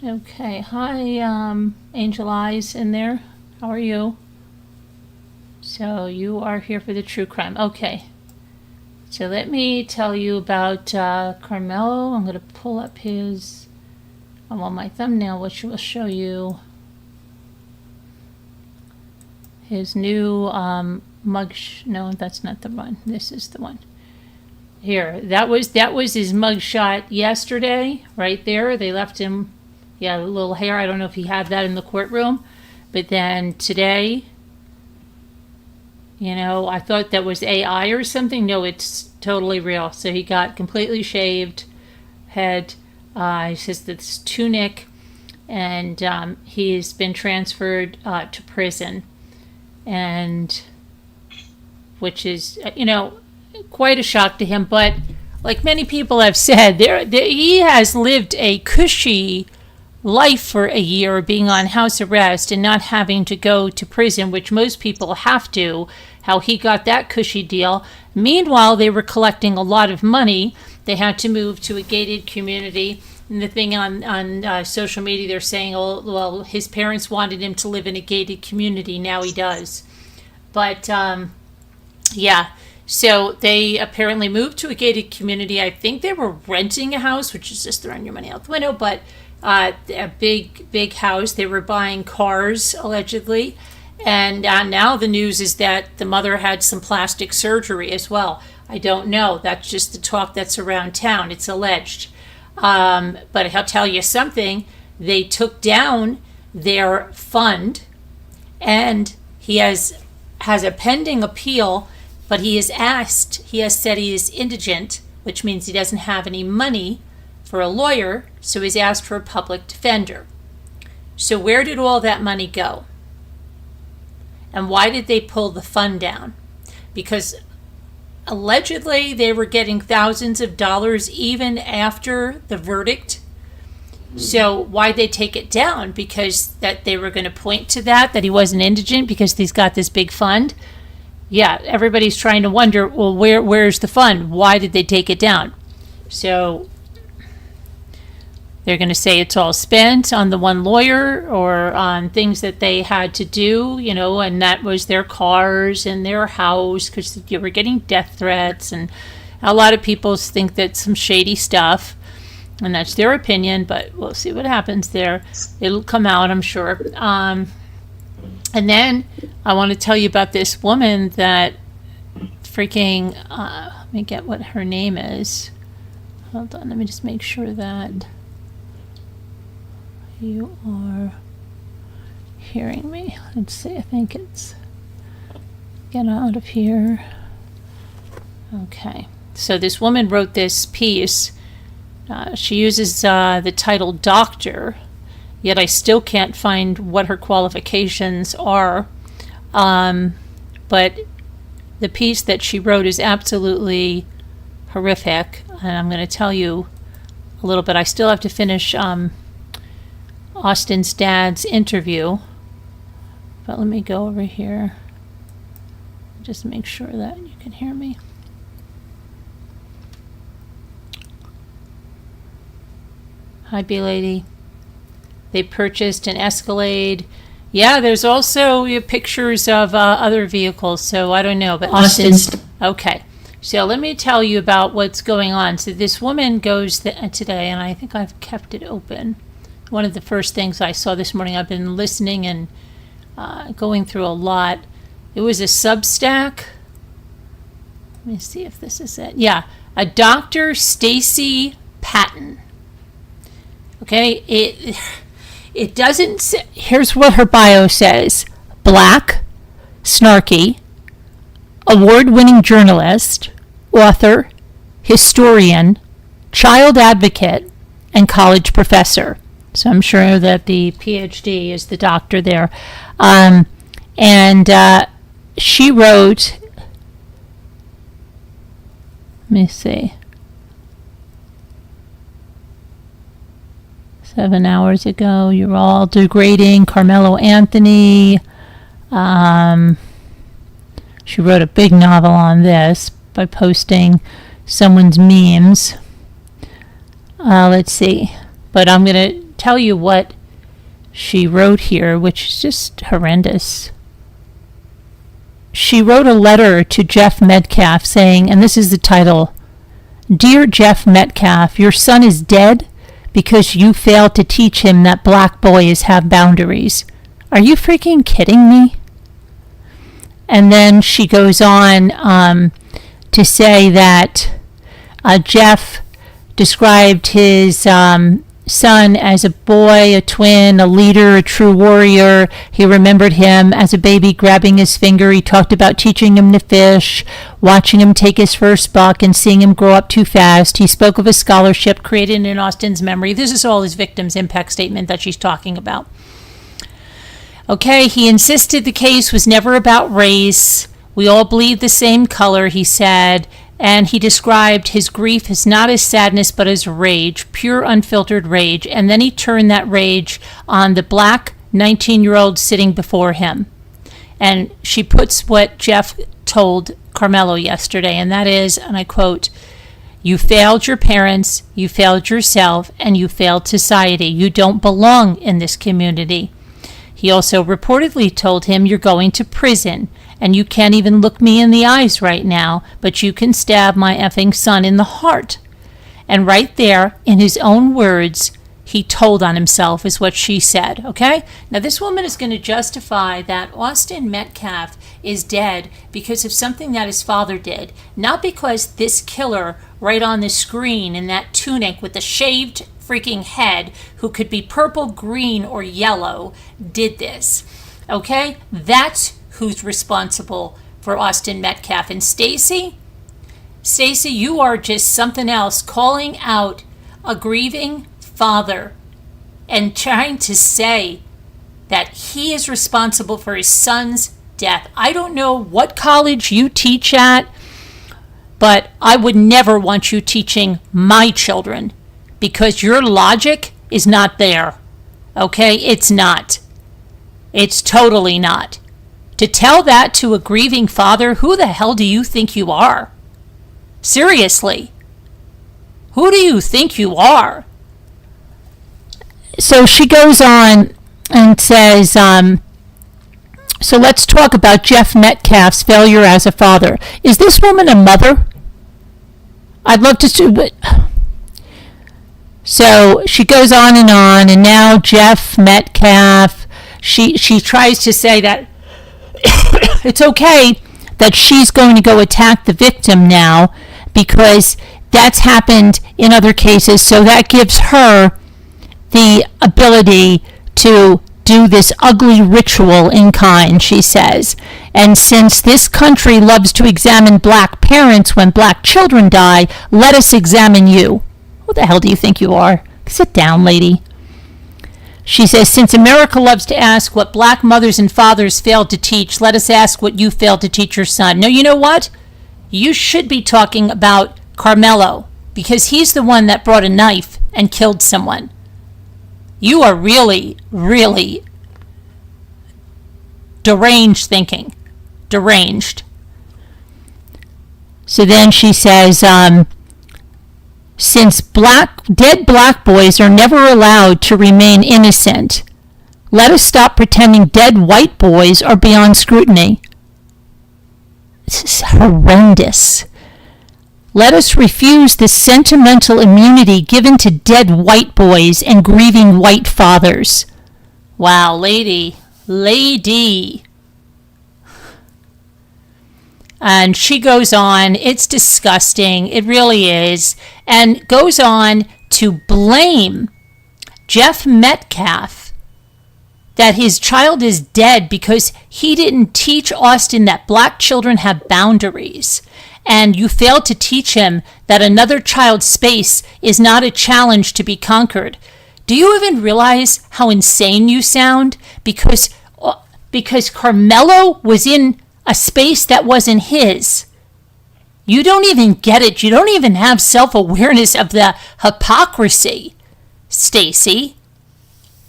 Okay, hi, Angel Eyes in there. How are you? So you are here for the true crime. Okay. So let me tell you about Carmelo. I'm going to pull up his, well, my thumbnail, which will show you his new no, that's not the one. This is the one. Here, that was his mugshot yesterday, right there. They left him, a little hair. I don't know if he had that in the courtroom, but then today, I thought that was AI or something. No, it's totally real. So he got completely shaved head. He says this tunic, and he's been transferred to prison, and which is quite a shock to him. But like many people have said, he has lived a cushy life for a year, being on house arrest and not having to go to prison, which most people have to. How he got that cushy deal. Meanwhile, they were collecting a lot of money. They had to move to a gated community. And the thing on social media, they're saying, oh, well, his parents wanted him to live in a gated community. Now he does. But yeah, so they apparently moved to a gated community. I think they were renting a house, which is just throwing your money out the window, but a big house. They were buying cars, allegedly. And now the news is that the mother had some plastic surgery as well. I don't know. That's just the talk that's around town. It's alleged. But I'll tell you something. They took down their fund, and he has a pending appeal, but he has said he is indigent, which means he doesn't have any money for a lawyer, so he's asked for a public defender. So where did all that money go? And why did they pull the fund down? Because allegedly they were getting thousands of dollars even after the verdict. So why'd they take it down? Because that they were going to point to that he wasn't indigent because he's got this big fund. Yeah, everybody's trying to wonder, well, where's the fund? Why did they take it down? So they're going to say it's all spent on the one lawyer or on things that they had to do, and that was their cars and their house, because you were getting death threats. And a lot of people think that's some shady stuff, and that's their opinion, but we'll see what happens there. It'll come out, I'm sure. And then I want to tell you about this woman that freaking, let me get what her name is. Hold on, let me just make sure that you are hearing me. Let's see, I think it's get out of here. Okay, so this woman wrote this piece. She uses the title doctor, yet I still can't find what her qualifications are. But the piece that she wrote is absolutely horrific, and I'm going to tell you a little bit. I still have to finish Austin's dad's interview, but let me go over here, just make sure that you can hear me. Hi, B-Lady. They purchased an Escalade. Yeah, there's also pictures of other vehicles, so I don't know, but Austin's. Okay, so let me tell you about what's going on. So this woman goes today, and I think I've kept it open. One of the first things I saw this morning, I've been listening and going through a lot. It was a Substack. Let me see if this is it. Yeah, a Dr. Stacy Patton. Okay, it doesn't say, here's what her bio says. Black, snarky, award-winning journalist, author, historian, child advocate, and college professor. So I'm sure that the PhD is the doctor there. And she wrote, let me see, 7 hours ago, you're all degrading Karmelo Anthony. She wrote a big novel on this by posting someone's memes. Let's see. But I'm going to tell you what she wrote here, which is just horrendous. She wrote a letter to Jeff Metcalf saying, and this is the title, "Dear Jeff Metcalf, your son is dead because you failed to teach him that black boys have boundaries. Are you freaking kidding me?" And then she goes on to say that Jeff described his son as a boy, a twin, a leader, a true warrior. He remembered him as a baby grabbing his finger. He talked about teaching him to fish, watching him take his first buck, and seeing him grow up too fast. He spoke of a scholarship created in Austin's memory. This is all his victim's impact statement that she's talking about. Okay, he insisted the case was never about race. We all bleed the same color, he said. And he described his grief as not as sadness, but as rage, pure unfiltered rage. And then he turned that rage on the black 19-year-old sitting before him. And she puts what Jeff told Karmelo yesterday, and that is, and I quote, "You failed your parents, you failed yourself, and you failed society. You don't belong in this community." He also reportedly told him, "You're going to prison. And you can't even look me in the eyes right now, but you can stab my effing son in the heart." And right there, in his own words, he told on himself, is what she said, okay? Now, this woman is going to justify that Austin Metcalf is dead because of something that his father did, not because this killer right on the screen in that tunic with the shaved freaking head, who could be purple, green, or yellow, did this, okay? That's who's responsible for Austin Metcalf. And Stacy, you are just something else, calling out a grieving father and trying to say that he is responsible for his son's death. I don't know what college you teach at, but I would never want you teaching my children because your logic is not there. Okay? It's not. It's totally not. To tell that to a grieving father, who the hell do you think you are? Seriously. Who do you think you are? So she goes on and says, so let's talk about Jeff Metcalf's failure as a father. Is this woman a mother? I'd love to see, but... So she goes on, and now Jeff Metcalf, she tries to say that it's okay that she's going to go attack the victim now because that's happened in other cases. So that gives her the ability to do this ugly ritual in kind, she says. And since this country loves to examine black parents when black children die, let us examine you. Who the hell do you think you are? Sit down, lady. She says, since America loves to ask what black mothers and fathers failed to teach, let us ask what you failed to teach your son. No, you know what? You should be talking about Karmelo, because he's the one that brought a knife and killed someone. You are really, really deranged thinking. Deranged. So then she says, since dead black boys are never allowed to remain innocent, let us stop pretending dead white boys are beyond scrutiny. This is horrendous. Let us refuse the sentimental immunity given to dead white boys and grieving white fathers. Wow, lady. And she goes on, it's disgusting, it really is, and goes on to blame Jeff Metcalf that his child is dead because he didn't teach Austin that black children have boundaries. And you failed to teach him that another child's space is not a challenge to be conquered. Do you even realize how insane you sound? Because Karmelo was in a space that wasn't his. You don't even get it. You don't even have self-awareness of the hypocrisy, Stacy.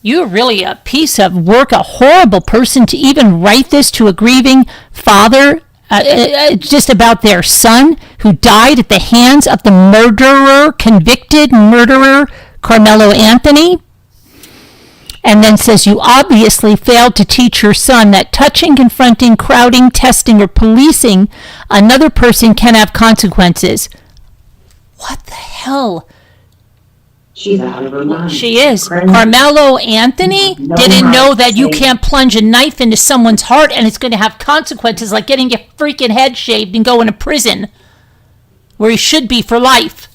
You're really a piece of work, a horrible person to even write this to a grieving father, just about their son who died at the hands of the convicted murderer, Karmelo Anthony. and then says, you obviously failed to teach your son that touching, confronting, crowding, testing, or policing another person can have consequences. What the hell? She's out of her mind. She is. Karmelo Anthony didn't know that you can't plunge a knife into someone's heart and it's going to have consequences like getting your freaking head shaved and going to prison where he should be for life.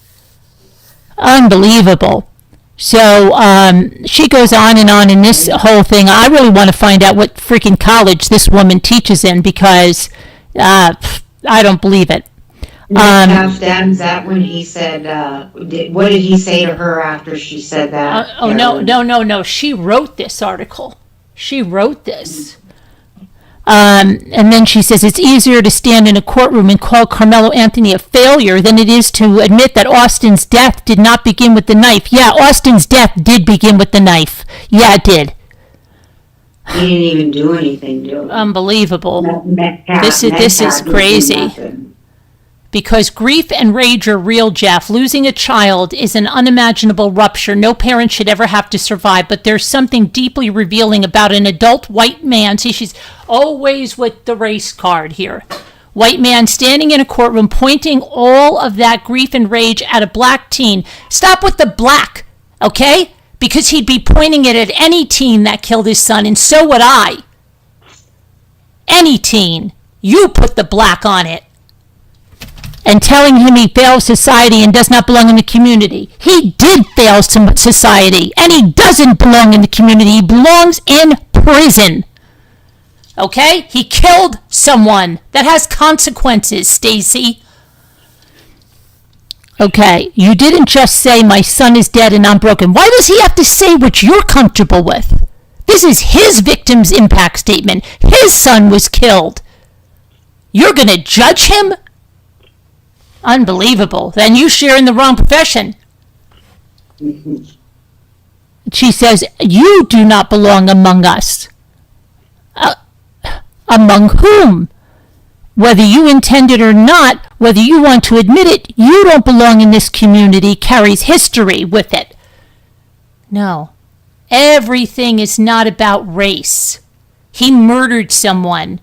Unbelievable. So she goes on in this whole thing. I really want to find out what freaking college this woman teaches in because I don't believe it. Metcalf's dad, is that when he said, what did he say to her after she said that? No. She wrote this article. She wrote this. And then she says, it's easier to stand in a courtroom and call Karmelo Anthony a failure than it is to admit that Austin's death did not begin with the knife. Yeah, Austin's death did begin with the knife. Yeah, it did. He didn't even do anything to him. Unbelievable. Metcalf This is crazy. Because grief and rage are real, Jeff. Losing a child is an unimaginable rupture no parent should ever have to survive. But there's something deeply revealing about an adult white man. See, she's always with the race card here. White man standing in a courtroom pointing all of that grief and rage at a black teen. Stop with the black, okay? Because he'd be pointing it at any teen that killed his son, and so would I. Any teen. You put the black on it. And telling him he fails society and does not belong in the community. He did fail society, and he doesn't belong in the community. He belongs in prison. Okay? He killed someone. That has consequences, Stacy. Okay, you didn't just say my son is dead and I'm broken. Why does he have to say what you're comfortable with? This is his victim's impact statement. His son was killed. You're going to judge him? Unbelievable. Then you share in the wrong profession. She says, you do not belong among us. Among whom? Whether you intend it or not, whether you want to admit it, you don't belong in this community, carries history with it. No. Everything is not about race. He murdered someone.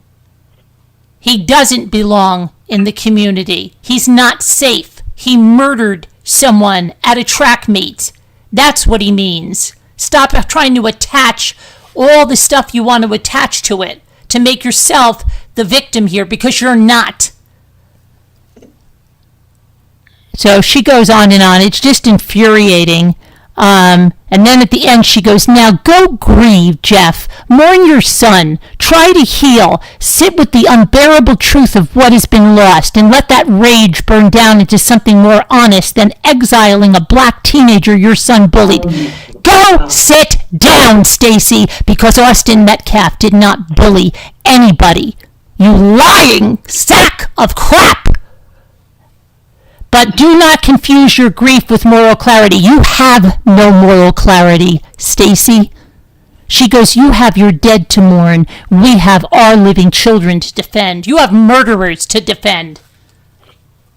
He doesn't belong in the community. He's not safe. He murdered someone at a track meet. That's what he means. Stop trying to attach all the stuff you want to attach to it to make yourself the victim here, because you're not. So she goes on and on. It's just infuriating. And then at the end she goes, now go grieve, Jeff. Mourn your son. Try to heal. Sit with the unbearable truth of what has been lost and let that rage burn down into something more honest than exiling a black teenager your son bullied. Go sit down, Stacy, because Austin Metcalf did not bully anybody. You lying sack of crap. But do not confuse your grief with moral clarity. You have no moral clarity, Stacy. She goes, you have your dead to mourn. We have our living children to defend. You have murderers to defend.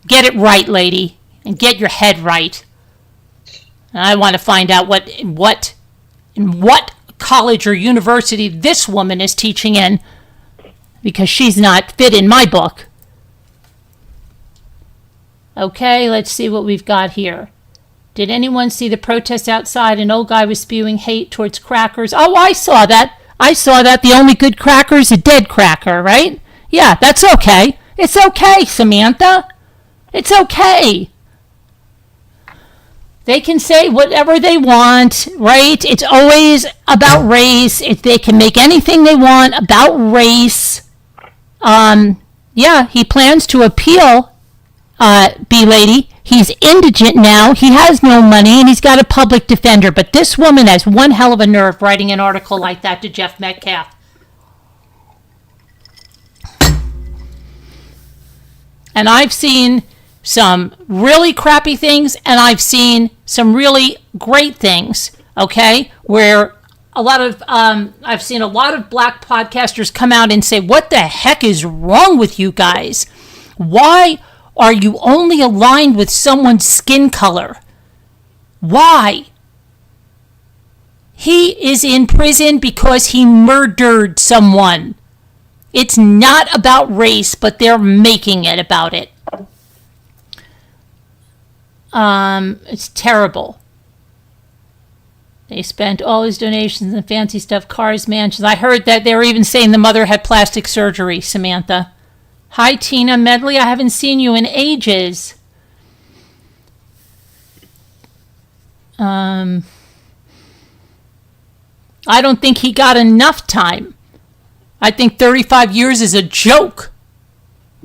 Get it right, lady, and get your head right. And I want to find out in what college or university this woman is teaching in, because she's not fit in my book. Okay, let's see what we've got here. Did anyone see the protest outside? An old guy was spewing hate towards crackers. Oh, I saw that. The only good cracker is a dead cracker, right? Yeah, that's okay. It's okay, Samantha. It's okay. They can say whatever they want, right? It's always about race. They can make anything they want about race. Yeah, he plans to appeal. B-Lady, he's indigent now, he has no money, and he's got a public defender. But this woman has one hell of a nerve writing an article like that to Jeff Metcalf. And I've seen some really crappy things, and I've seen some really great things, okay, where I've seen a lot of black podcasters come out and say, what the heck is wrong with you guys? Why are you only aligned with someone's skin color? Why? He is in prison because he murdered someone. It's not about race, but they're making it about it. It's terrible. They spent all his donations in fancy stuff, cars, mansions. I heard that they were even saying the mother had plastic surgery, Samantha. Hi, Tina Medley. I haven't seen you in ages. I don't think he got enough time. I think 35 years is a joke,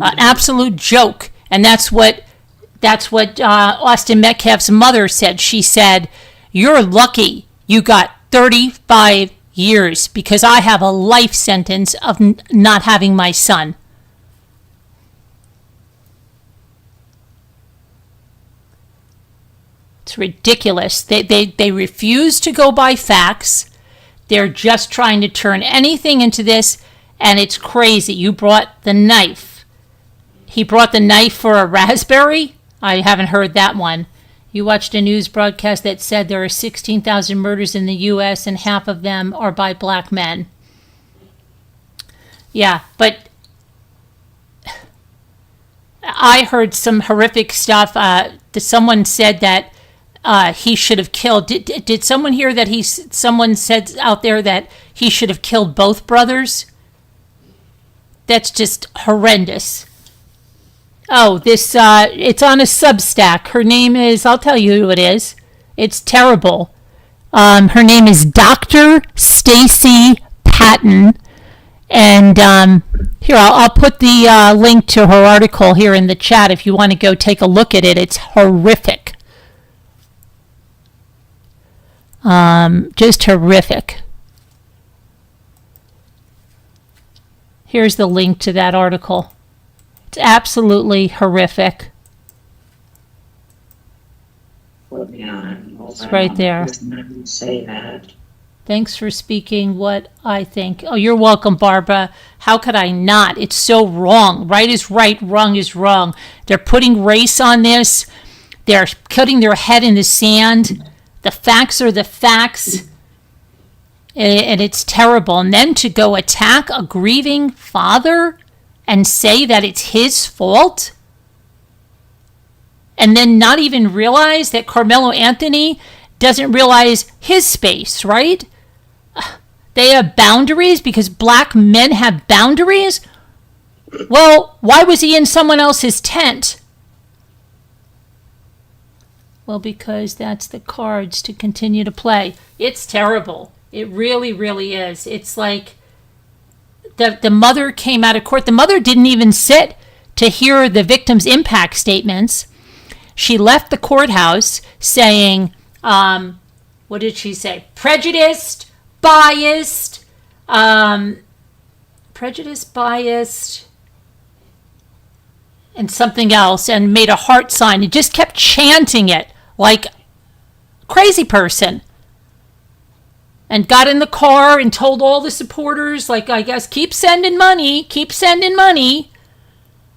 an absolute joke. And that's what Austin Metcalf's mother said. She said, "You're lucky you got 35 years because I have a life sentence of not having my son." It's ridiculous. They refuse to go by facts. They're just trying to turn anything into this, and it's crazy. You brought the knife. He brought the knife for a raspberry? I haven't heard that one. You watched a news broadcast that said there are 16,000 murders in the U.S. and half of them are by black men. Yeah, but I heard some horrific stuff. Someone said that he should have killed. Did someone hear that someone said out there that he should have killed both brothers? That's just horrendous. Oh, this, it's on a Substack. Her name is, I'll tell you who it is. It's terrible. Her name is Dr. Stacy Patton. And here, I'll put the link to her article here in the chat if you want to go take a look at it. It's horrific. Just horrific. Here's the link to that article. It's absolutely horrific. It's right there. Say that. Thanks for speaking what I think. Oh, you're welcome, Barbara. How could I not? It's so wrong. Right is right, wrong is wrong. They're putting race on this. They're putting their head in the sand. The facts are the facts. And it's terrible. And then to go attack a grieving father and say that it's his fault? And then not even realize that Karmelo Anthony doesn't realize his space, right? They have boundaries because black men have boundaries? Well, why was he in someone else's tent? Well, because that's the cards to continue to play. It's terrible. It really, really is. It's like the mother came out of court. The mother didn't even sit to hear the victim's impact statements. She left the courthouse saying, what did she say? Prejudiced, biased, and something else, and made a heart sign and just kept chanting it like a crazy person. And got in the car and told all the supporters, like, I guess, keep sending money.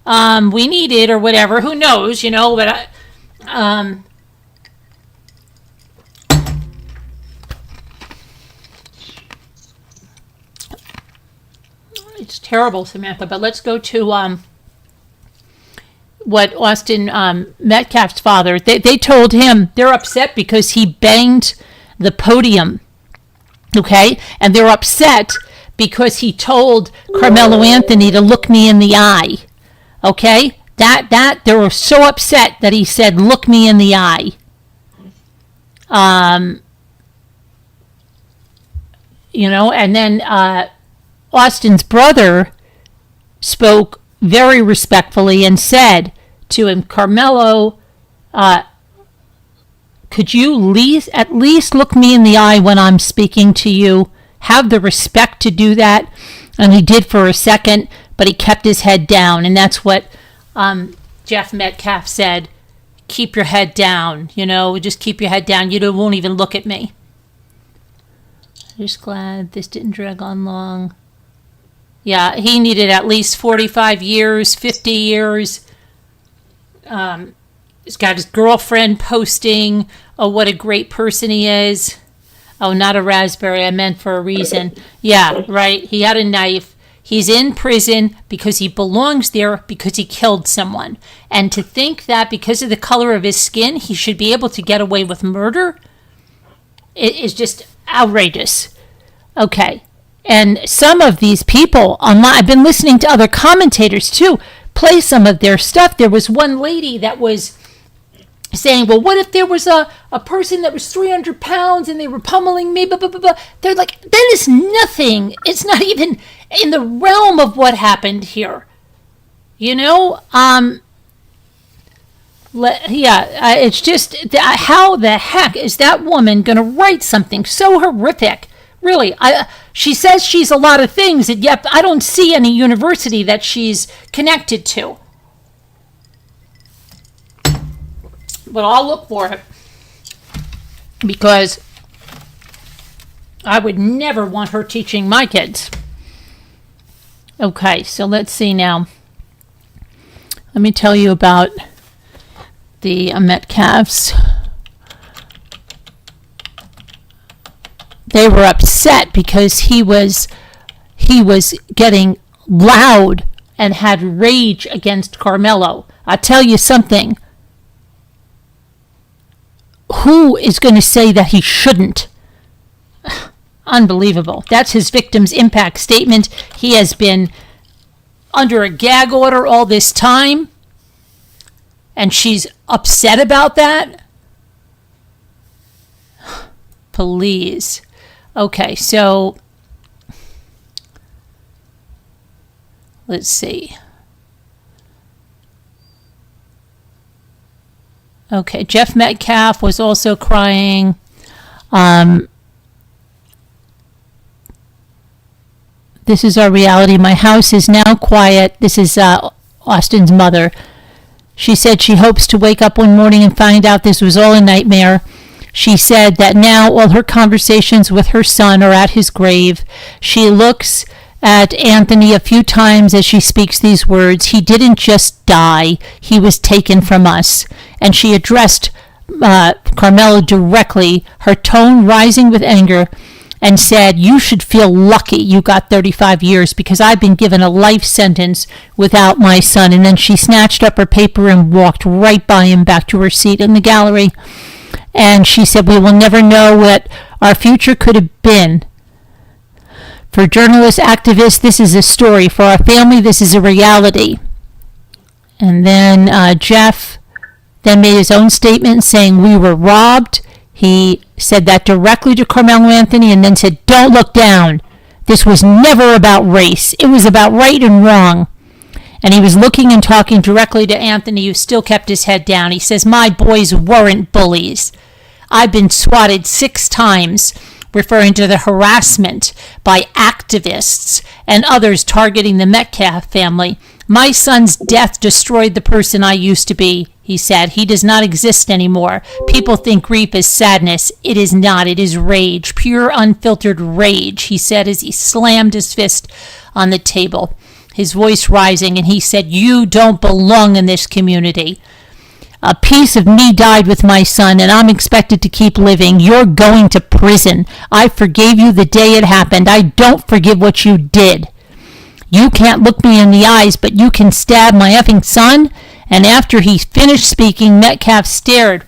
We need it or whatever. Who knows, but it's terrible, Samantha. But let's go to what Austin Metcalf's father, they told him they're upset because he banged the podium. Okay, and they're upset because he told Karmelo Anthony to look me in the eye. Okay, that they were so upset that he said, "Look me in the eye." And then Austin's brother spoke very respectfully and said to him, "Karmelo, could you at least look me in the eye when I'm speaking to you? Have the respect to do that." And he did for a second, but he kept his head down. And that's what Jeff Metcalf said. Keep your head down, just keep your head down. You won't even look at me. I'm just glad this didn't drag on long. Yeah, he needed at least 45 years, 50 years. He's got his girlfriend posting, oh, what a great person he is. Oh, not a raspberry. I meant for a reason. Yeah, right. He had a knife. He's in prison because he belongs there because he killed someone. And to think that because of the color of his skin, he should be able to get away with murder, it is just outrageous. Okay. And some of these people online, I've been listening to other commentators too, play some of their stuff. There was one lady that was saying, well, what if there was a person that was 300 pounds and they were pummeling me, blah, blah, blah, blah. They're like, that is nothing. It's not even in the realm of what happened here. You know? It's just, how the heck is that woman going to write something so horrific? Really, she says she's a lot of things, and yet I don't see any university that she's connected to. But I'll look for it because I would never want her teaching my kids. Okay, so let's see now. Let me tell you about the Metcalfs. They were upset because he was getting loud and had rage against Karmelo. I'll tell you something. Who is going to say that he shouldn't? Unbelievable. That's his victim's impact statement. He has been under a gag order all this time, and she's upset about that? Please. Okay, so let's see. Okay, Jeff Metcalf was also crying. This is our reality. My house is now quiet. This is Austin's mother. She said she hopes to wake up one morning and find out this was all a nightmare. She said that now all her conversations with her son are at his grave. She looks at Anthony a few times as she speaks these words. He didn't just die. He was taken from us. And she addressed Karmelo directly, her tone rising with anger, and said, you should feel lucky you got 35 years because I've been given a life sentence without my son. And then she snatched up her paper and walked right by him back to her seat in the gallery. And she said, we will never know what our future could have been. For journalists, activists, this is a story. For our family, this is a reality. And then Jeff then made his own statement saying, we were robbed. He said that directly to Karmelo Anthony and then said, don't look down. This was never about race. It was about right and wrong. And he was looking and talking directly to Anthony, who still kept his head down. He says, my boys weren't bullies. I've been swatted 6 times, referring to the harassment by activists and others targeting the Metcalf family. My son's death destroyed the person I used to be, he said. He does not exist anymore. People think grief is sadness. It is not. It is rage, pure unfiltered rage, he said as he slammed his fist on the table, his voice rising, and he said, you don't belong in this community. A piece of me died with my son, and I'm expected to keep living. You're going to prison. I forgave you the day it happened. I don't forgive what you did. You can't look me in the eyes, but you can stab my effing son. And after he finished speaking, Metcalf stared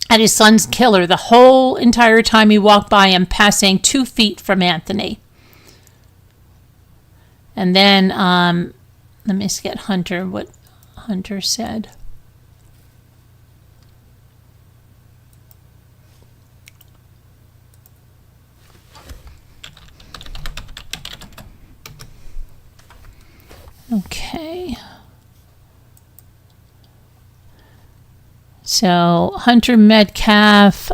at his son's killer the whole entire time he walked by him, passing 2 feet from Anthony. And then, let me get Hunter, what Hunter said. Okay. So Hunter Metcalf,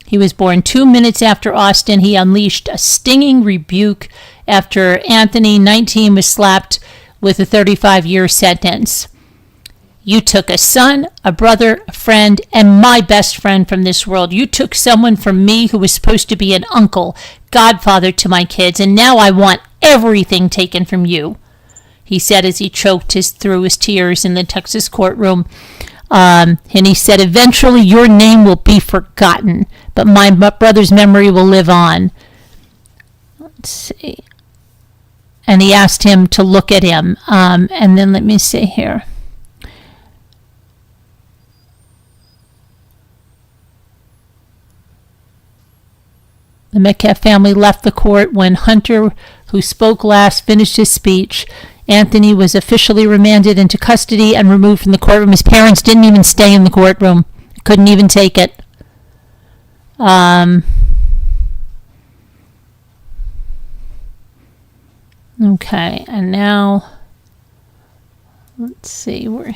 he was born 2 minutes after Austin. He unleashed a stinging rebuke after Anthony, 19, was slapped with a 35-year sentence. You took a son, a brother, a friend, and my best friend from this world. You took someone from me who was supposed to be an uncle, godfather to my kids, and now I want everything taken from you, he said as he choked through his tears in the Texas courtroom. And he said, eventually your name will be forgotten, but my brother's memory will live on. Let's see. And he asked him to look at him. And then let me see here. The Metcalf family left the court when Hunter, who spoke last, finished his speech. Anthony was officially remanded into custody and removed from the courtroom. His parents didn't even stay in the courtroom. Couldn't even take it. Okay, and now let's see where.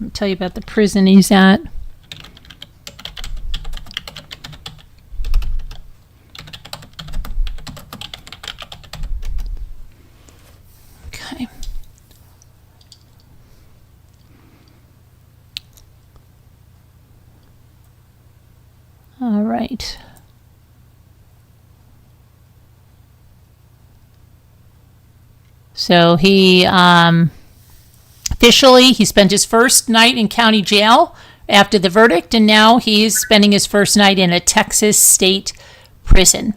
I'll tell you about the prison he's at. Okay. All right. So he officially spent his first night in county jail after the verdict, and now he's spending his first night in a Texas state prison.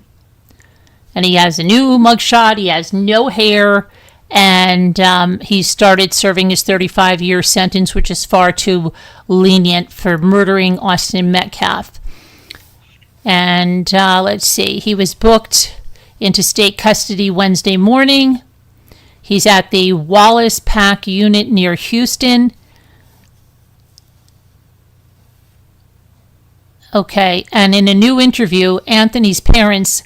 And he has a new mugshot. He has no hair, and he started serving his 35-year sentence, which is far too lenient for murdering Austin Metcalf. And let's see, he was booked into state custody Wednesday morning. He's at the Wallace Pack unit near Houston. Okay, and in a new interview, Anthony's parents,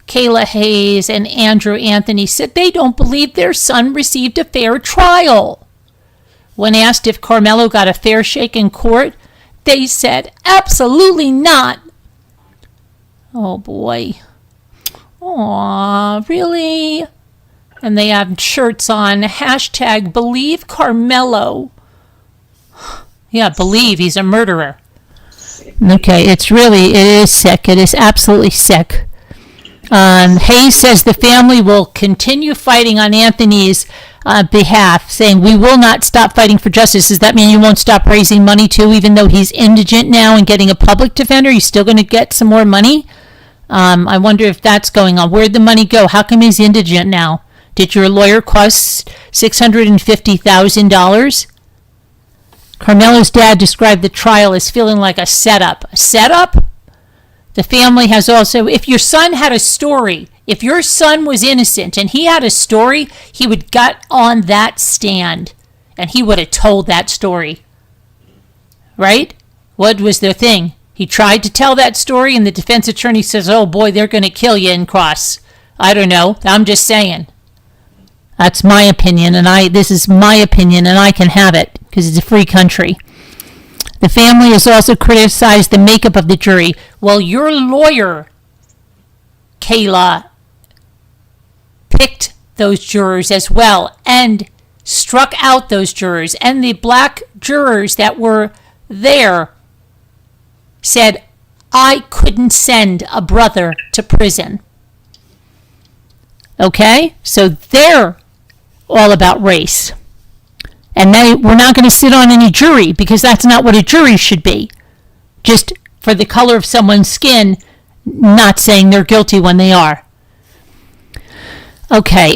Kayla Hayes and Andrew Anthony, said they don't believe their son received a fair trial. When asked if Karmelo got a fair shake in court, they said, absolutely not. Oh boy. Aw, really? And they have shirts on, hashtag believe Karmelo. Yeah, believe he's a murderer. Okay, it is sick. It is absolutely sick. Hayes says the family will continue fighting on Anthony's behalf, saying we will not stop fighting for justice. Does that mean you won't stop raising money too, even though he's indigent now and getting a public defender? He's still going to get some more money? I wonder if that's going on. Where'd the money go? How come he's indigent now? Did your lawyer cost $650,000? Karmelo's dad described the trial as feeling like a setup. A setup? The family has also, if your son had a story, if your son was innocent and he had a story, he would get on that stand and he would have told that story. Right? What was the thing? He tried to tell that story and the defense attorney says, oh boy, they're going to kill you in cross. I don't know. I'm just saying. That's my opinion, and this is my opinion, and I can have it, because it's a free country. The family has also criticized the makeup of the jury. Well, your lawyer, Kayla, picked those jurors as well, and struck out those jurors, and the black jurors that were there said, I couldn't send a brother to prison. Okay? So they're all about race. And we're not going to sit on any jury because that's not what a jury should be. Just for the color of someone's skin, not saying they're guilty when they are. Okay,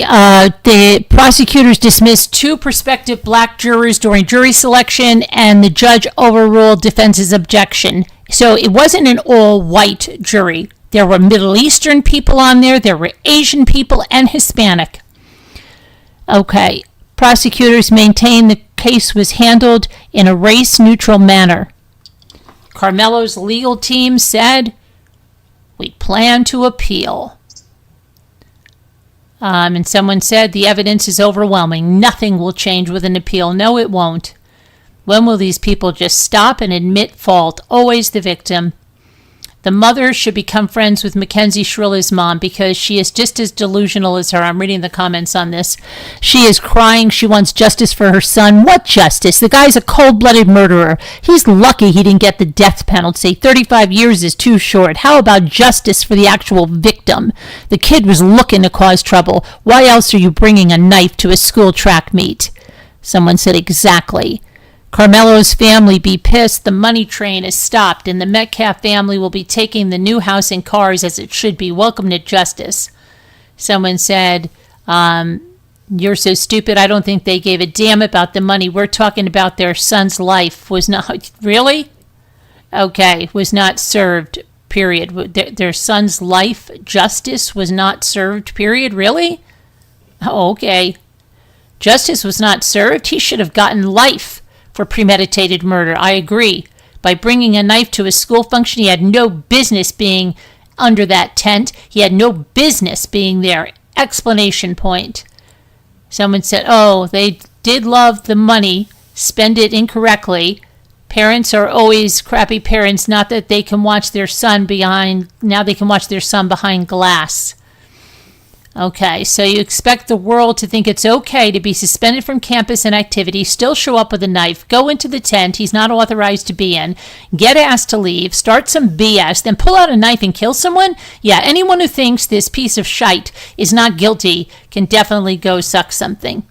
the prosecutors dismissed 2 prospective black jurors during jury selection, and the judge overruled defense's objection. So it wasn't an all-white jury. There were Middle Eastern people on there were Asian people, and Hispanic. Okay, prosecutors maintain the case was handled in a race-neutral manner. Karmelo's legal team said, we plan to appeal. And someone said, the evidence is overwhelming. Nothing will change with an appeal. No, it won't. When will these people just stop and admit fault? Always the victim. The mother should become friends with Mackenzie Shrilla's mom because she is just as delusional as her. I'm reading the comments on this. She is crying. She wants justice for her son. What justice? The guy's a cold-blooded murderer. He's lucky he didn't get the death penalty. 35 years is too short. How about justice for the actual victim? The kid was looking to cause trouble. Why else are you bringing a knife to a school track meet? Someone said exactly. Carmelo's family be pissed. The money train is stopped, and the Metcalf family will be taking the new house and cars as it should be. Welcome to justice. Someone said, you're so stupid. I don't think they gave a damn about the money. We're talking about their son's life. Was not, really? Okay, was not served, period. Their son's life, justice was not served, period. Really? Oh, okay. Justice was not served. He should have gotten life for premeditated murder. I agree. By bringing a knife to a school function, he had no business being under that tent. He had no business being there. Explanation point. Someone said, oh, they did love the money, spend it incorrectly. Parents are always crappy parents, not that they can watch their son behind glass. Okay, so you expect the world to think it's okay to be suspended from campus and activities, still show up with a knife, go into the tent he's not authorized to be in, get asked to leave, start some BS, then pull out a knife and kill someone? Yeah, anyone who thinks this piece of shite is not guilty can definitely go suck something.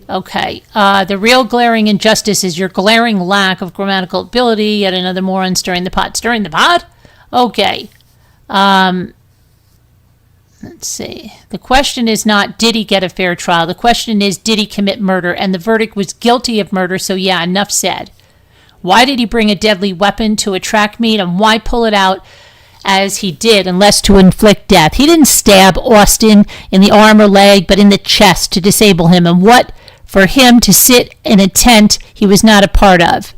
Okay, the real glaring injustice is your glaring lack of grammatical ability. Yet another moron stirring the pot. Stirring the pot? Okay. Let's see. The question is not, did he get a fair trial? The question is, did he commit murder? And the verdict was guilty of murder, so yeah, enough said. Why did he bring a deadly weapon to a track meet, and why pull it out as he did, unless to inflict death? He didn't stab Austin in the arm or leg, but in the chest to disable him. And what for him to sit in a tent he was not a part of?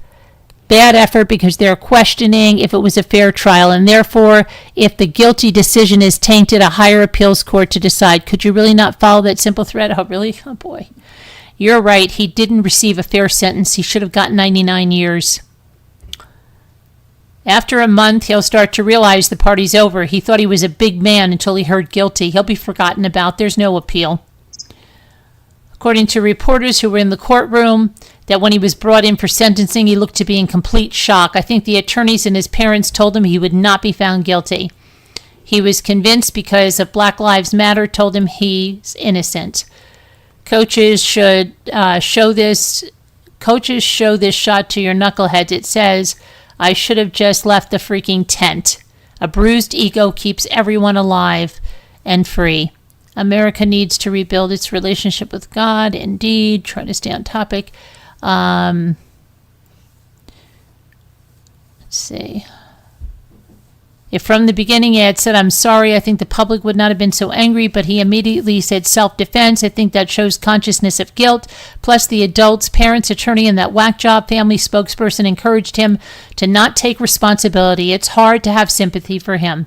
Bad effort because they're questioning if it was a fair trial, and therefore, if the guilty decision is tainted, a higher appeals court to decide. Could you really not follow that simple thread? Oh, really? Oh, boy. You're right. He didn't receive a fair sentence. He should have gotten 99 years. After a month, he'll start to realize the party's over. He thought he was a big man until he heard guilty. He'll be forgotten about. There's no appeal. According to reporters who were in the courtroom, that when he was brought in for sentencing, he looked to be in complete shock. I think the attorneys and his parents told him he would not be found guilty. He was convinced because of Black Lives Matter, told him he's innocent. Coaches should show this shot to your knuckleheads. It says, I should have just left the freaking tent. A bruised ego keeps everyone alive and free. America needs to rebuild its relationship with God. Indeed, try to stay on topic. Let's see. If from the beginning he had said, I'm sorry, I think the public would not have been so angry, but he immediately said self-defense. I think that shows consciousness of guilt. Plus the adults, parents, attorney, and that whack job family spokesperson encouraged him to not take responsibility. It's hard to have sympathy for him.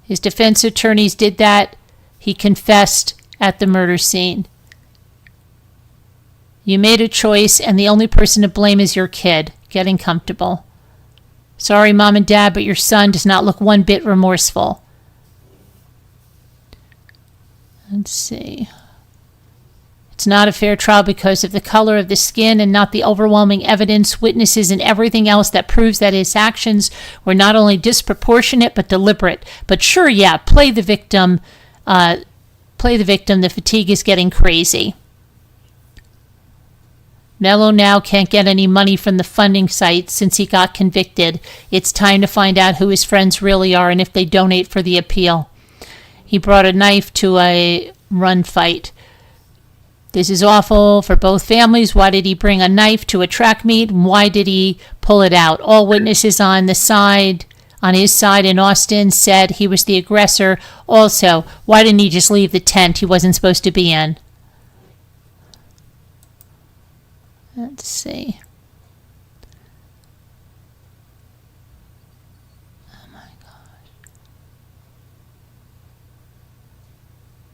His defense attorneys did that. He confessed at the murder scene. You made a choice, and the only person to blame is your kid getting comfortable. Sorry, Mom and Dad, but your son does not look one bit remorseful. Let's see. It's not a fair trial because of the color of the skin and not the overwhelming evidence, witnesses, and everything else that proves that his actions were not only disproportionate but deliberate. But sure, yeah, play the victim. The fatigue is getting crazy. Mello now can't get any money from the funding site since he got convicted. It's time to find out who his friends really are and if they donate for the appeal. He brought a knife to a run fight. This is awful for both families. Why did he bring a knife to a track meet? Why did he pull it out? All witnesses on his side in Austin said he was the aggressor. Also, why didn't he just leave the tent he wasn't supposed to be in? Let's see. Oh my gosh.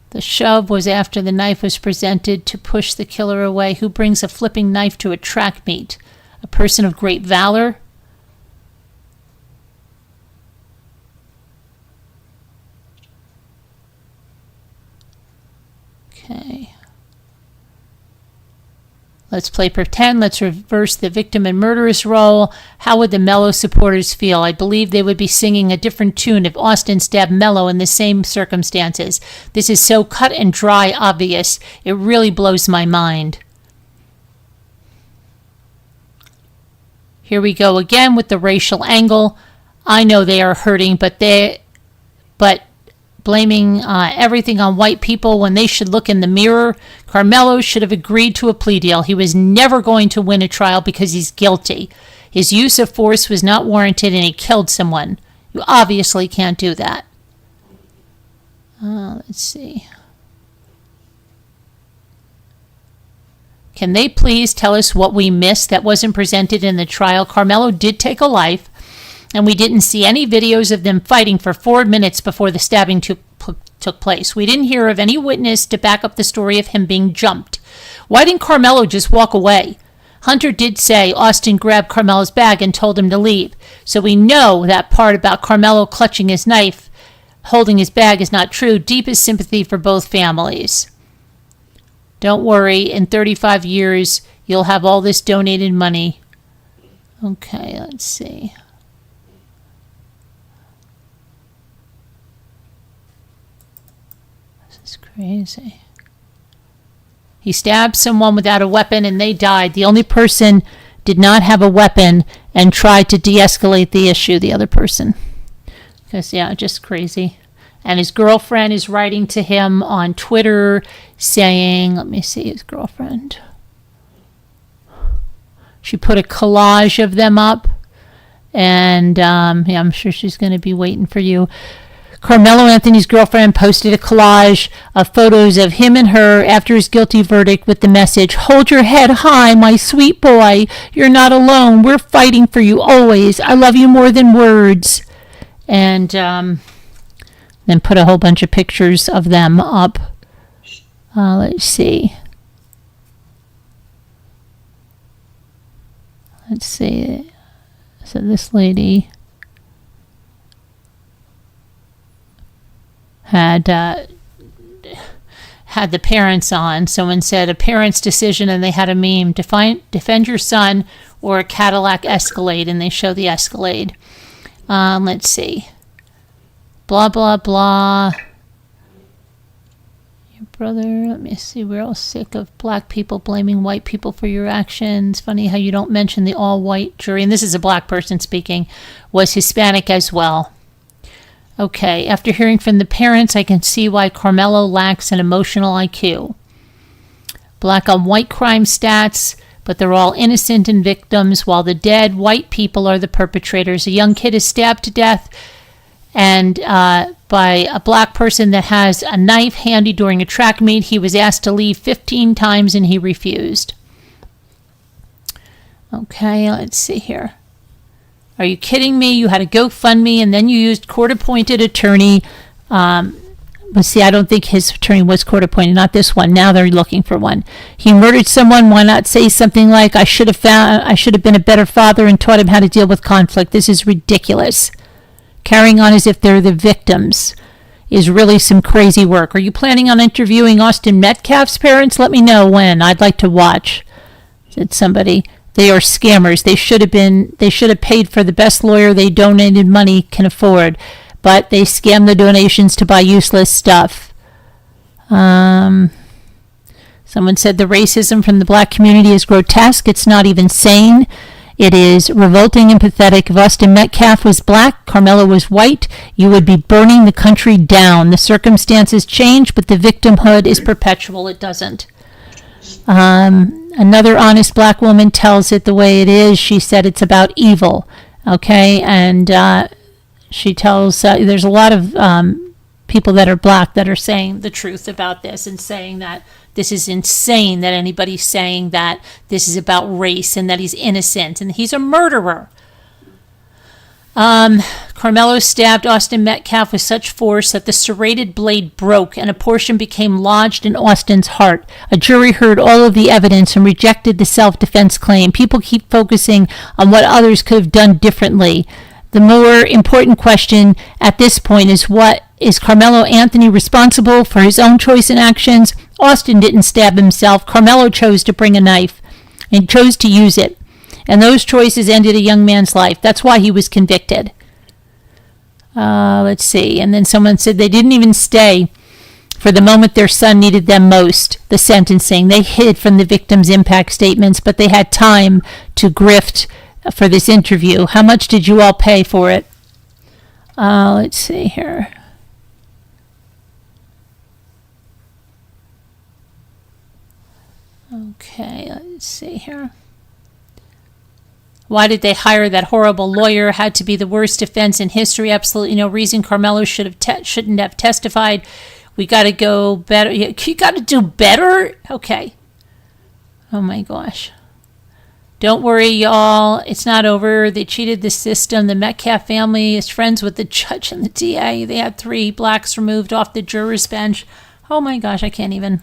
The shove was after the knife was presented to push the killer away. Who brings a flipping knife to a track meet? A person of great valor? Okay. Let's play pretend. Let's reverse the victim and murderous role. How would the Mello supporters feel? I believe they would be singing a different tune if Austin stabbed Mello in the same circumstances. This is so cut and dry obvious. It really blows my mind. Here we go again with the racial angle. I know they are hurting, but blaming everything on white people when they should look in the mirror. Karmelo should have agreed to a plea deal. He was never going to win a trial because he's guilty. His use of force was not warranted and he killed someone. You obviously can't do that. Let's see. Can they please tell us what we missed that wasn't presented in the trial? Karmelo did take a life, and we didn't see any videos of them fighting for 4 minutes before the stabbing took place. We didn't hear of any witness to back up the story of him being jumped. Why didn't Karmelo just walk away? Hunter did say Austin grabbed Karmelo's bag and told him to leave. So we know that part about Karmelo clutching his knife, holding his bag is not true. Deepest sympathy for both families. Don't worry, in 35 years, you'll have all this donated money. Okay, let's see. This is crazy. He stabbed someone without a weapon and they died. The only person did not have a weapon and tried to de-escalate the issue, the other person. Because, yeah, just crazy. And his girlfriend is writing to him on Twitter saying, let me see his girlfriend. She put a collage of them up. And yeah, I'm sure she's going to be waiting for you. Karmelo Anthony's girlfriend posted a collage of photos of him and her after his guilty verdict with the message, "Hold your head high, my sweet boy. You're not alone. We're fighting for you always. I love you more than words." And then put a whole bunch of pictures of them up. Let's see. Let's see. So this lady had the parents on. Someone said a parent's decision, and they had a meme: defend your son or a Cadillac Escalade, and they show the Escalade. Let's see. Blah, blah, blah. Your brother, let me see. We're all sick of black people blaming white people for your actions. Funny how you don't mention the all-white jury, and this is a black person speaking, was Hispanic as well. Okay, after hearing from the parents, I can see why Karmelo lacks an emotional IQ. Black on white crime stats, but they're all innocent and victims, while the dead white people are the perpetrators. A young kid is stabbed to death and by a black person that has a knife handy during a track meet. He was asked to leave 15 times and he refused. Okay, let's see here. Are you kidding me? You had a GoFundMe and then you used court-appointed attorney. But see, I don't think his attorney was court-appointed, not this one. Now they're looking for one. He murdered someone. Why not say something like, I should have been a better father and taught him how to deal with conflict. This is ridiculous. Carrying on as if they're the victims is really some crazy work. Are you planning on interviewing Austin Metcalf's parents? Let me know when. I'd like to watch, said somebody. They are scammers. They should have paid for the best lawyer they donated money can afford, but they scam the donations to buy useless stuff. Someone said the racism from the black community is grotesque. It's not even sane. It is revolting and pathetic. If Austin Metcalf was black, Karmelo was white, you would be burning the country down. The circumstances change, but the victimhood is perpetual. It doesn't. Another honest black woman tells it the way it is. She said it's about evil. Okay, and she tells there's a lot of people that are black that are saying the truth about this and saying that this is insane that anybody's saying that this is about race and that he's innocent and he's a murderer. Karmelo stabbed Austin Metcalf with such force that the serrated blade broke and a portion became lodged in Austin's heart. A jury heard all of the evidence and rejected the self-defense claim. People keep focusing on what others could have done differently. The more important question at this point is, what is Karmelo Anthony responsible for his own choice and actions? Austin didn't stab himself. Karmelo chose to bring a knife and chose to use it. And those choices ended a young man's life. That's why he was convicted. Let's see. And then someone said they didn't even stay for the moment their son needed them most, the sentencing. They hid from the victim's impact statements, but they had time to grift for this interview. How much did you all pay for it? Let's see here. Okay, let's see here. Why did they hire that horrible lawyer? Had to be the worst defense in history. Absolutely no reason. Karmelo shouldn't have testified. We got to go better. You got to do better? Okay. Oh my gosh. Don't worry, y'all. It's not over. They cheated the system. The Metcalf family is friends with the judge and the DA. They had 3 blacks removed off the jurors' bench. Oh my gosh, I can't even.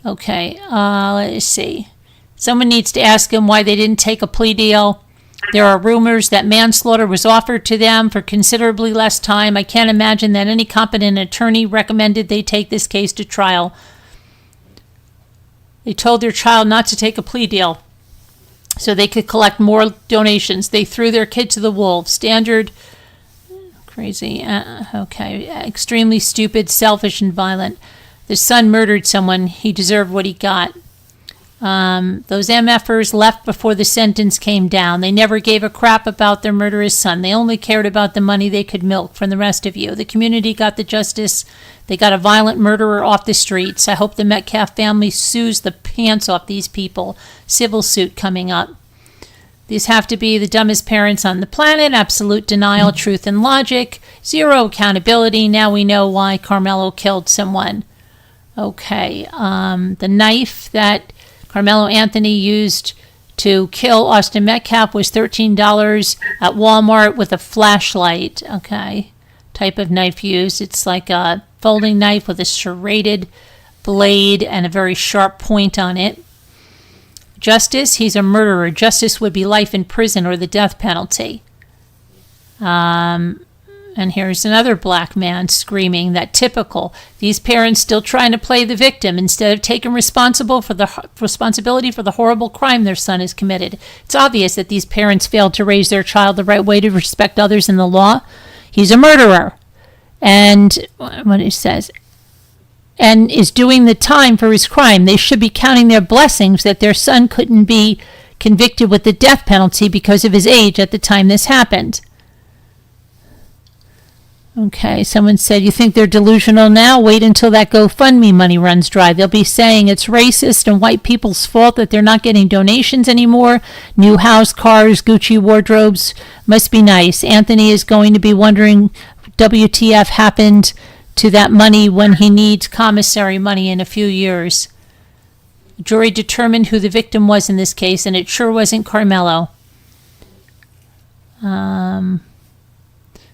Okay, let's see. Someone needs to ask them why they didn't take a plea deal. There are rumors that manslaughter was offered to them for considerably less time. I can't imagine that any competent attorney recommended they take this case to trial. They told their child not to take a plea deal so they could collect more donations. They threw their kid to the wolves. Standard, crazy, okay, extremely stupid, selfish, and violent. The son murdered someone. He deserved what he got. Those MFers left before the sentence came down. They never gave a crap about their murderous son. They only cared about the money they could milk from the rest of you. The community got the justice. They got a violent murderer off the streets. I hope the Metcalf family sues the pants off these people. Civil suit coming up. These have to be the dumbest parents on the planet. Absolute denial, truth, and logic. Zero accountability. Now we know why Karmelo killed someone. Okay, the knife that Karmelo Anthony used to kill Austin Metcalf was $13 at Walmart with a flashlight. Okay, type of knife used. It's like a folding knife with a serrated blade and a very sharp point on it. Justice, he's a murderer. Justice would be life in prison or the death penalty. And here's another black man screaming that typical. These parents still trying to play the victim instead of taking responsibility for the horrible crime their son has committed. It's obvious that these parents failed to raise their child the right way to respect others in the law. He's a murderer. And what it says, and is doing the time for his crime. They should be counting their blessings that their son couldn't be convicted with the death penalty because of his age at the time this happened. Okay, someone said, you think they're delusional now? Wait until that GoFundMe money runs dry. They'll be saying it's racist and white people's fault that they're not getting donations anymore. New house, cars, Gucci wardrobes. Must be nice. Anthony is going to be wondering WTF happened to that money when he needs commissary money in a few years. The jury determined who the victim was in this case, and it sure wasn't Karmelo.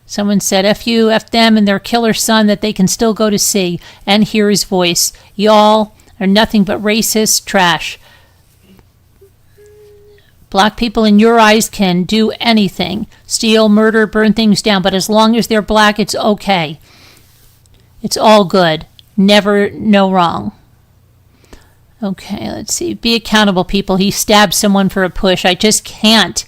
Someone said, F you, F them, and their killer son that they can still go to see and hear his voice. Y'all are nothing but racist trash. Black people in your eyes can do anything. Steal, murder, burn things down. But as long as they're black, it's okay. It's all good. Never no wrong. Okay, let's see. Be accountable, people. He stabbed someone for a push. I just can't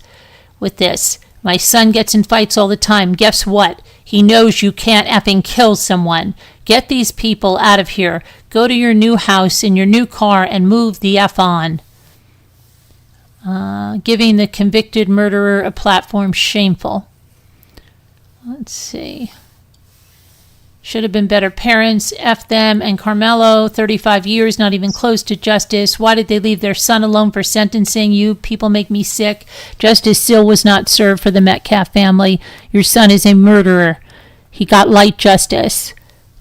with this. My son gets in fights all the time. Guess what? He knows you can't effing kill someone. Get these people out of here. Go to your new house in your new car and move the F on. Giving the convicted murderer a platform, shameful. Let's see. Should have been better parents. F them. And Karmelo, 35 years, not even close to justice. Why did they leave their son alone for sentencing? You people make me sick. Justice still was not served for the Metcalf family. Your son is a murderer. He got light justice.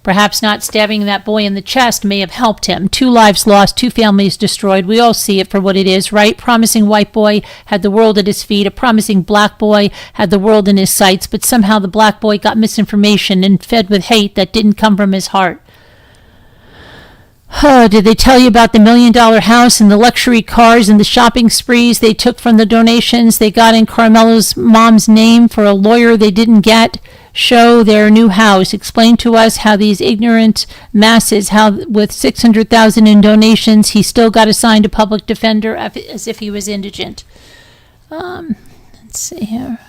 Perhaps not stabbing that boy in the chest may have helped him. 2 lives lost, 2 families destroyed. We all see it for what it is, right? Promising white boy had the world at his feet. A promising black boy had the world in his sights. But somehow the black boy got misinformation and fed with hate that didn't come from his heart. Did they tell you about the $1 million house and the luxury cars and the shopping sprees they took from the donations they got in Karmelo's mom's name for a lawyer they didn't get? Show their new house. Explain to us how these ignorant masses, how with $600,000 in donations, he still got assigned a public defender as if he was indigent. Let's see here.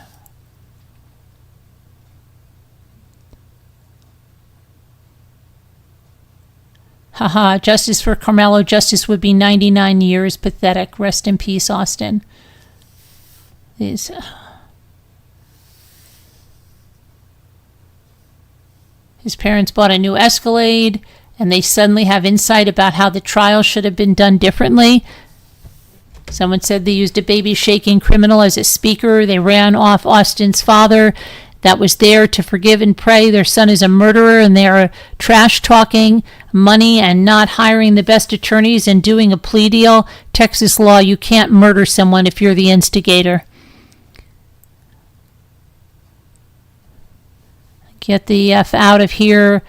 Haha, justice for Karmelo. Justice would be 99 years. Pathetic. Rest in peace, Austin. These. His parents bought a new Escalade, and they suddenly have insight about how the trial should have been done differently. Someone said they used a baby shaking criminal as a speaker. They ran off Austin's father that was there to forgive and pray. Their son is a murderer, and they are trash talking money and not hiring the best attorneys and doing a plea deal. Texas law, you can't murder someone if you're the instigator. Get the F out of here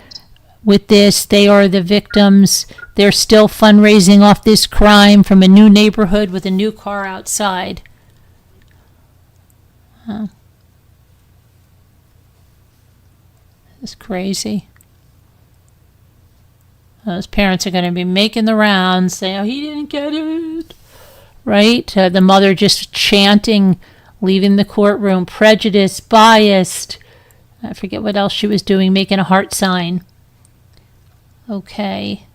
with this. They are the victims. They're still fundraising off this crime from a new neighborhood with a new car outside. Huh. It's crazy. Those parents are going to be making the rounds, saying, oh, he didn't get it. Right? The mother just chanting, leaving the courtroom, prejudiced, biased. I forget what else she was doing, making a heart sign. Okay.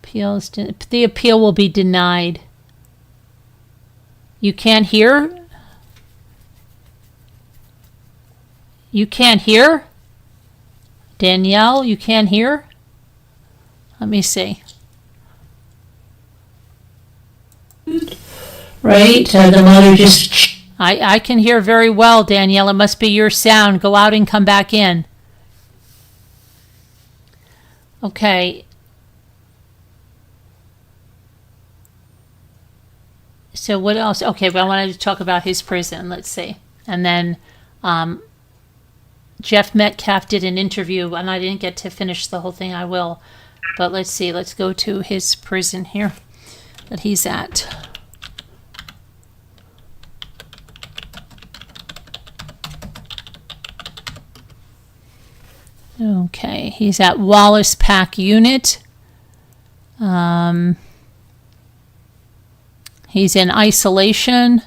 The appeal will be denied. You can't hear? You can't hear? Danielle, you can't hear? Let me see. Right? The mother just... I can hear very well, Danielle. It must be your sound. Go out and come back in. Okay. So what else? Okay, well, I wanted to talk about his prison. Let's see. And then Jeff Metcalf did an interview, and I didn't get to finish the whole thing. I will. But let's see. Let's go to his prison here that he's at. Okay, he's at Wallace Pack Unit. He's in isolation.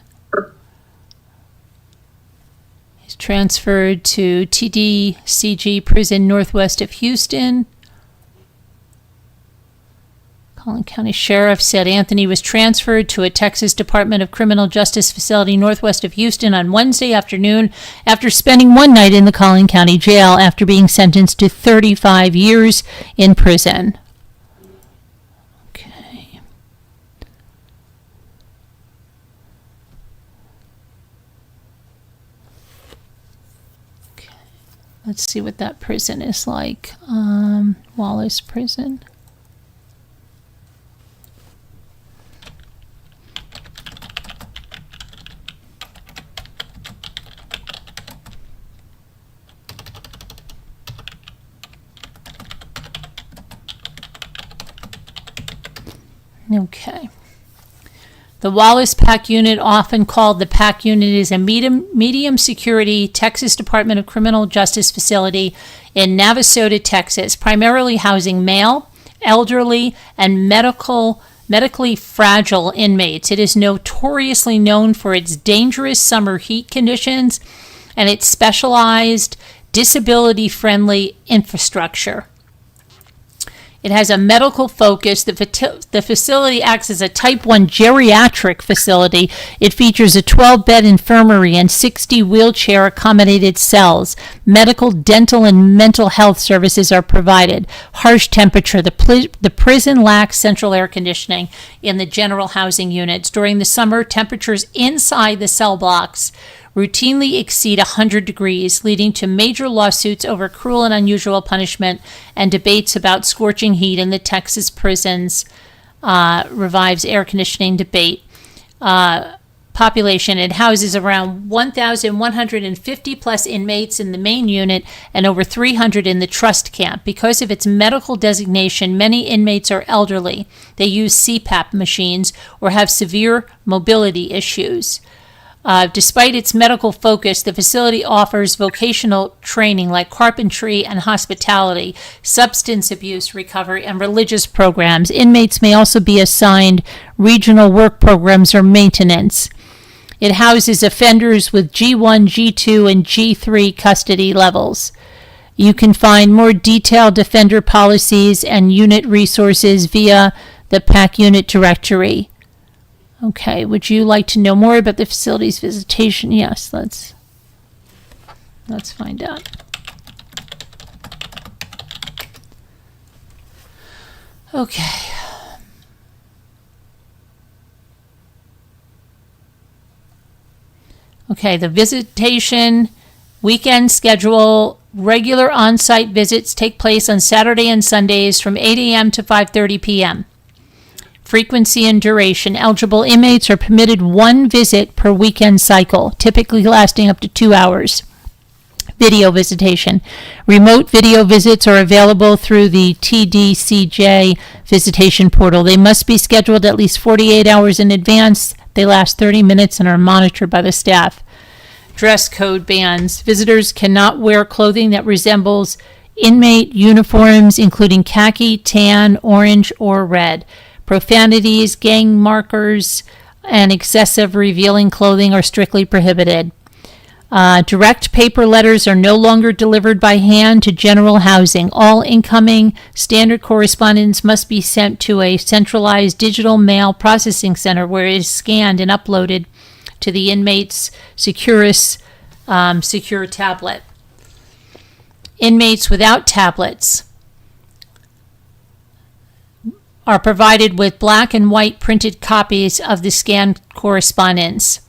He's transferred to TDCG Prison northwest of Houston. Collin County Sheriff said Anthony was transferred to a Texas Department of Criminal Justice facility northwest of Houston on Wednesday afternoon after spending one night in the Collin County Jail after being sentenced to 35 years in prison. Okay. Let's see what that prison is like. Wallace Prison. Okay. The Wallace Pack Unit, often called the Pack Unit, is a medium security Texas Department of Criminal Justice facility in Navasota, Texas, primarily housing male, elderly, and medically fragile inmates. It is notoriously known for its dangerous summer heat conditions and its specialized disability-friendly infrastructure. It has a medical focus. The facility acts as a Type 1 geriatric facility. It features a 12-bed infirmary and 60 wheelchair-accommodated cells. Medical, dental, and mental health services are provided. Harsh temperature. The prison lacks central air conditioning in the general housing units. During the summer, temperatures inside the cell blocks routinely exceed 100 degrees, leading to major lawsuits over cruel and unusual punishment and debates about scorching heat in the Texas prisons. Revives air conditioning debate. Population. It houses around 1,150 plus inmates in the main unit and over 300 in the trust camp. Because of its medical designation, many inmates are elderly. They use CPAP machines or have severe mobility issues. Despite its medical focus, the facility offers vocational training like carpentry and hospitality, substance abuse recovery, and religious programs. Inmates may also be assigned regional work programs or maintenance. It houses offenders with G1, G2, and G3 custody levels. You can find more detailed offender policies and unit resources via the PAC unit directory. Okay, would you like to know more about the facility's visitation? Yes, let's find out. Okay. Okay, the visitation weekend schedule. Regular on-site visits take place on Saturday and Sundays from 8 a.m. to 5:30 p.m. Frequency and duration. Eligible inmates are permitted one visit per weekend cycle, typically lasting up to 2 hours. Video visitation. Remote video visits are available through the TDCJ visitation portal. They must be scheduled at least 48 hours in advance. They last 30 minutes and are monitored by the staff. Dress code bans. Visitors cannot wear clothing that resembles inmate uniforms, including khaki, tan, orange, or red. Profanities, gang markers, and excessive revealing clothing are strictly prohibited. Direct paper letters are no longer delivered by hand to general housing. All incoming standard correspondence must be sent to a centralized digital mail processing center where it is scanned and uploaded to the inmate's secure tablet. Inmates without tablets are provided with black and white printed copies of the scanned correspondence.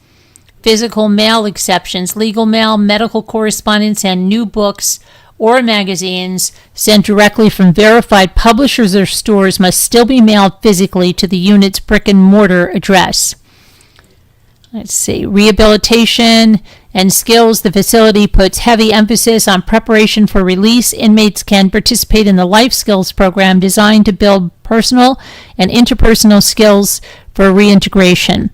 Physical mail exceptions. Legal mail, medical correspondence, and new books or magazines sent directly from verified publishers or stores must still be mailed physically to the unit's brick and mortar address. Let's see. Rehabilitation and skills. The facility puts heavy emphasis on preparation for release. Inmates can participate in the life skills program designed to build personal and interpersonal skills for reintegration.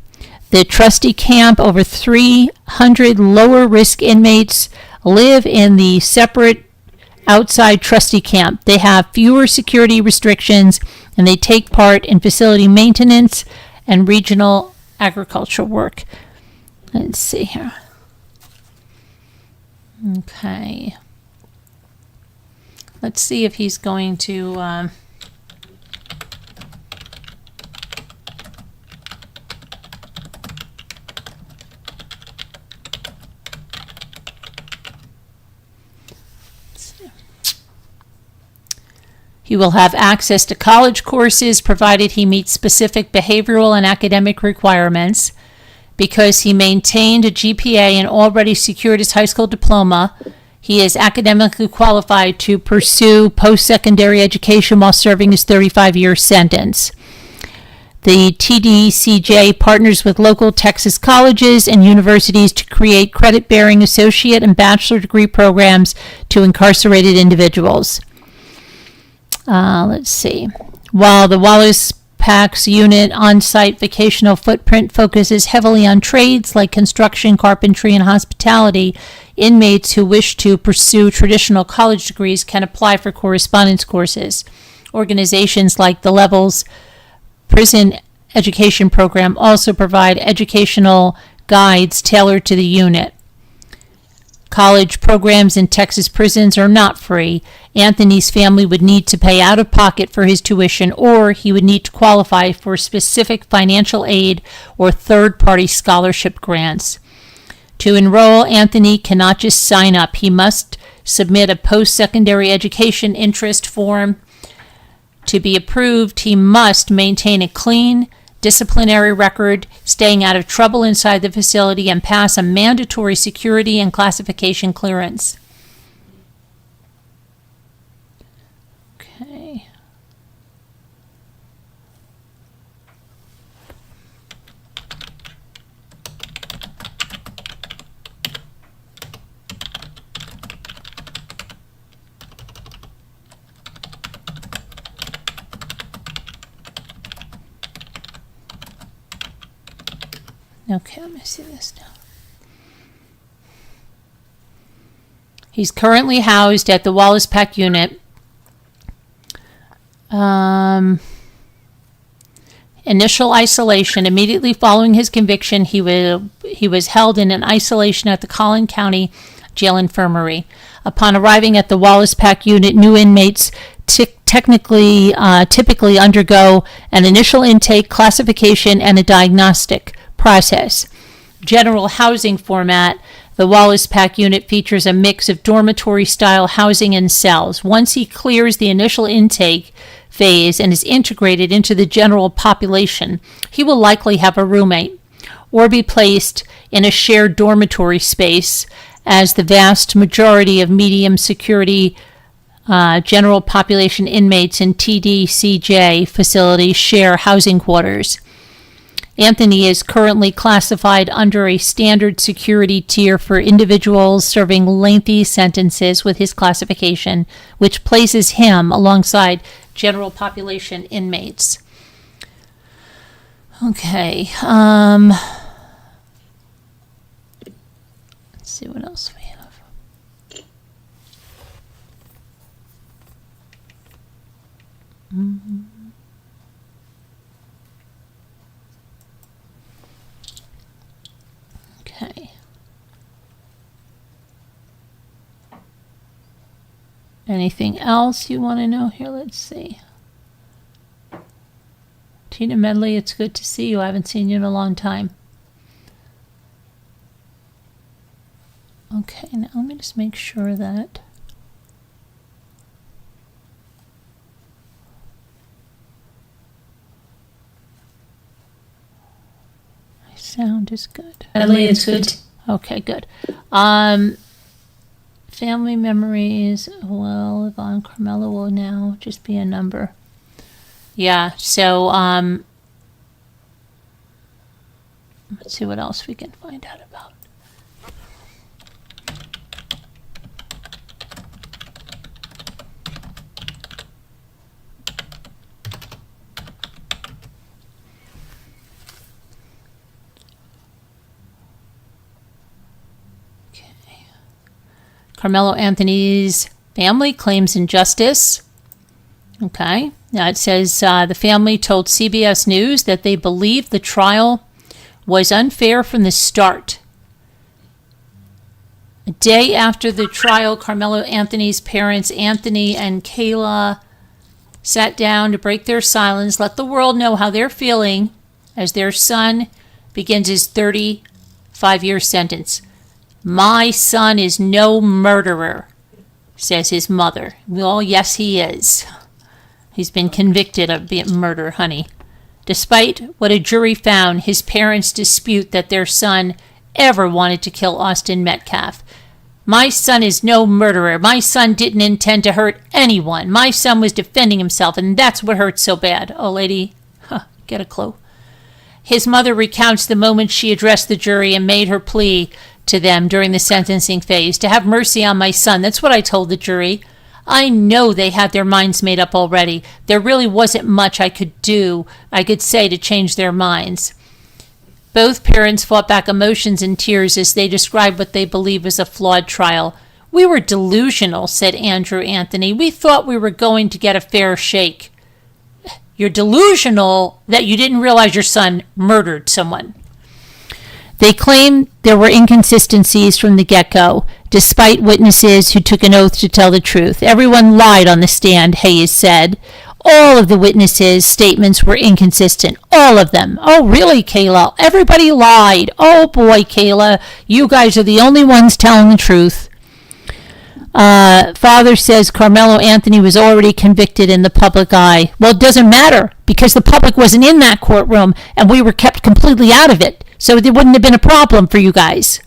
The trustee camp, over 300 lower risk inmates live in the separate outside trustee camp. They have fewer security restrictions and they take part in facility maintenance and regional agricultural work. Let's see here. Okay. Let's see if he's going to He will have access to college courses provided he meets specific behavioral and academic requirements. Because he maintained a GPA and already secured his high school diploma, he is academically qualified to pursue post-secondary education while serving his 35-year sentence. The TDCJ partners with local Texas colleges and universities to create credit-bearing associate and bachelor degree programs to incarcerated individuals. Let's see. While the Wallace PAC's unit on-site vocational footprint focuses heavily on trades like construction, carpentry, and hospitality, inmates who wish to pursue traditional college degrees can apply for correspondence courses. Organizations like the Levels Prison Education Program also provide educational guides tailored to the unit. College programs in Texas prisons are not free. Anthony's family would need to pay out of pocket for his tuition, or he would need to qualify for specific financial aid or third-party scholarship grants. To enroll, Anthony cannot just sign up. He must submit a post-secondary education interest form. To be approved, he must maintain a clean disciplinary record, staying out of trouble inside the facility, and pass a mandatory security and classification clearance. Okay. Okay, let me see this now. He's currently housed at the Wallace PAC unit. Initial isolation. Immediately following his conviction, he was held in an isolation at the Collin County Jail Infirmary. Upon arriving at the Wallace PAC unit, new inmates typically undergo an initial intake, classification, and a diagnostic process. General housing format. The Wallace Pack unit features a mix of dormitory-style housing and cells. Once he clears the initial intake phase and is integrated into the general population, he will likely have a roommate or be placed in a shared dormitory space, as the vast majority of medium security general population inmates in TDCJ facilities share housing quarters. Anthony is currently classified under a standard security tier for individuals serving lengthy sentences with his classification, which places him alongside general population inmates. Okay. Let's see what else we have. Okay. Anything else you want to know here? Let's see. Tina Medley, it's good to see you. I haven't seen you in a long time. Okay, now let me just make sure that my sound is good. Medley, it's good. Okay, good. Family memories. Well, Yvonne Carmelo will now just be a number. Yeah, so let's see what else we can find out about. Karmelo Anthony's family claims injustice. Okay. Now it says the family told CBS News that they believe the trial was unfair from the start. A day after the trial, Karmelo Anthony's parents, Anthony and Kayla, sat down to break their silence, let the world know how they're feeling as their son begins his 35-year sentence. My son is no murderer, says his mother. Well, yes, he is. He's been convicted of murder, honey. Despite what a jury found, his parents dispute that their son ever wanted to kill Austin Metcalf. My son is no murderer. My son didn't intend to hurt anyone. My son was defending himself, and that's what hurts so bad. Oh, lady, get a clue. His mother recounts the moment she addressed the jury and made her plea to them during the sentencing phase to have mercy on my son. That's what I told the jury. I know they had their minds made up already. There really wasn't much I could say to change their minds. Both parents fought back emotions and tears as they described what they believe was a flawed trial. We were delusional, said Andrew Anthony. We thought we were going to get a fair shake. You're delusional that you didn't realize your son murdered someone. They claimed there were inconsistencies from the get-go, despite witnesses who took an oath to tell the truth. Everyone lied on the stand, Hayes said. All of the witnesses' statements were inconsistent. All of them. Oh, really, Kayla? Everybody lied. Oh, boy, Kayla. You guys are the only ones telling the truth. Father says Karmelo Anthony was already convicted in the public eye. Well, it doesn't matter, because the public wasn't in that courtroom, and we were kept completely out of it. So there wouldn't have been a problem for you guys.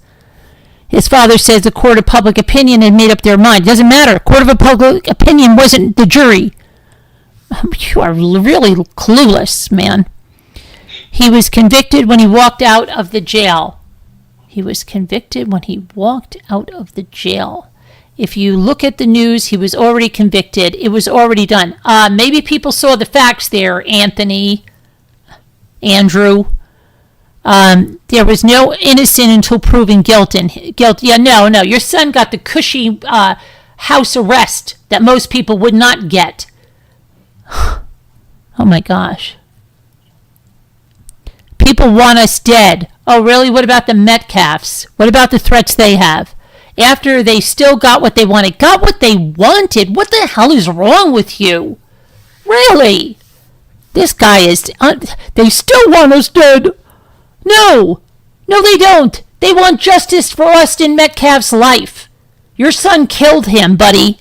His father says the court of public opinion had made up their mind. It doesn't matter. Court of public opinion wasn't the jury. You are really clueless, man. He was convicted when he walked out of the jail. He was convicted when he walked out of the jail. If you look at the news, he was already convicted. It was already done. Maybe people saw the facts there, Andrew. There was no innocent until proven guilt. Yeah, no. Your son got the cushy house arrest that most people would not get. Oh my gosh. People want us dead. Oh, really? What about the Metcalfs? What about the threats they have? After they still got what they wanted. Got what they wanted? What the hell is wrong with you? Really? This guy is... they still want us dead. No. No, they don't. They want justice for Austin Metcalf's life. Your son killed him, buddy.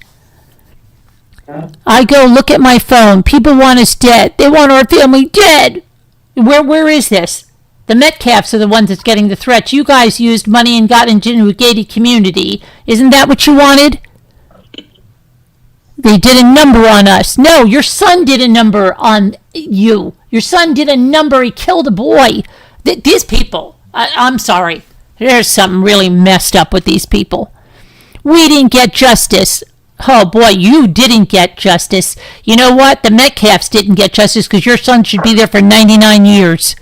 I go look at my phone. People want us dead. They want our family dead. Where is this? The Metcalfs are the ones that's getting the threats. You guys used money and got into a gated community. Isn't that what you wanted? They did a number on us. No, your son did a number on you. Your son did a number. He killed a boy. These people, I'm sorry. There's something really messed up with these people. We didn't get justice. Oh, boy, you didn't get justice. You know what? The Metcalfs didn't get justice because your son should be there for 99 years.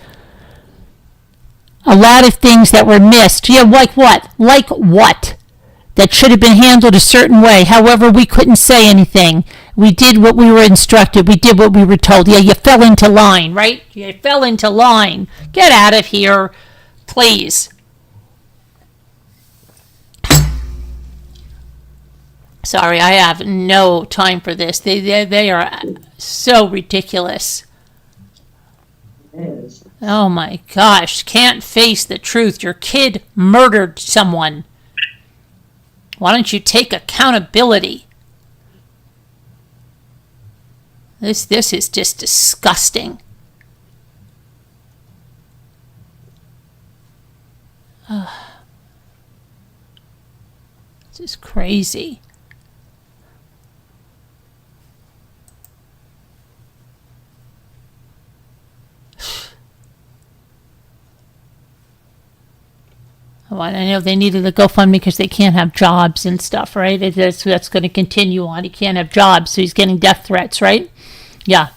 A lot of things that were missed. Yeah, like what? Like what? That should have been handled a certain way. However, we couldn't say anything. We did what we were instructed. We did what we were told. Yeah, you fell into line, right? You fell into line. Get out of here, please. Sorry, I have no time for this. They are so ridiculous. It is. Oh my gosh, can't face the truth. Your kid murdered someone. Why don't you take accountability? This is just disgusting. This is crazy. Oh, I know they needed a GoFundMe because they can't have jobs and stuff, right? That's going to continue on. He can't have jobs, so he's getting death threats, right? Yeah.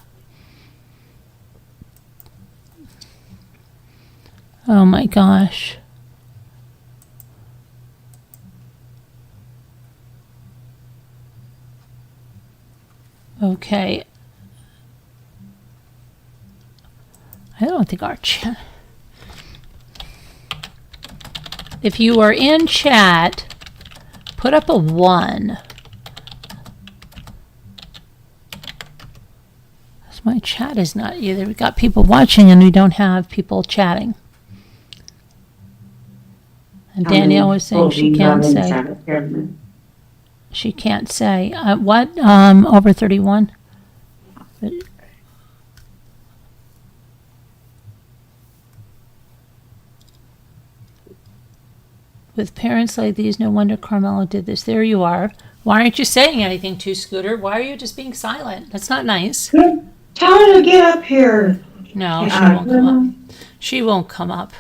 Oh my gosh. Okay. I don't think our chat... If you are in chat, put up a 1. My chat is not either. We've got people watching and we don't have people chatting. And Danielle was saying she can't say. She can't say. What? Over 31? With parents like these, no wonder Karmelo did this. There you are. Why aren't you saying anything to Scooter? Why are you just being silent? That's not nice. Tell her to get up here. No, she won't come up. She won't come up.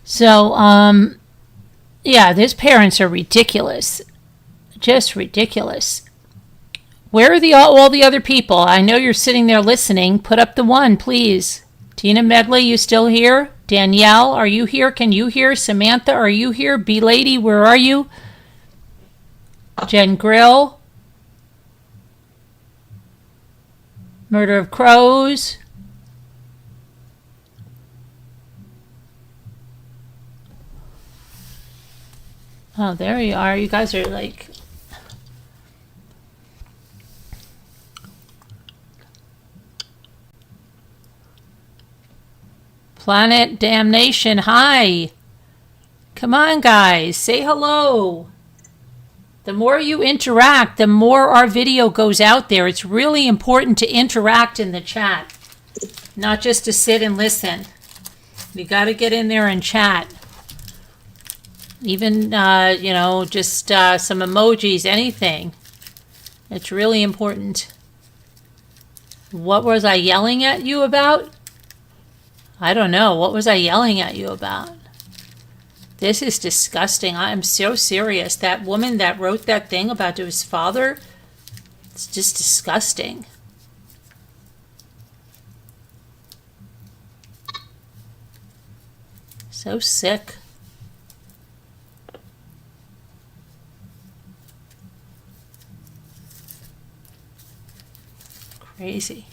So, yeah, these parents are ridiculous. Just ridiculous. Where are all the other people? I know you're sitting there listening. Put up the 1, please. Tina Medley, you still here? Danielle, are you here? Can you hear? Samantha, are you here? B-Lady, where are you? Jen Grill. Murder of Crows. Oh, there you are. You guys are like... Planet Damnation, hi. Come on, guys. Say hello. The more you interact, the more our video goes out there. It's really important to interact in the chat, not just to sit and listen. You got to get in there and chat. Even, you know, just some emojis, anything. It's really important. What was I yelling at you about? I don't know. What was I yelling at you about? This is disgusting. I am so serious. That woman that wrote that thing about his father, it's just disgusting. So sick. Crazy.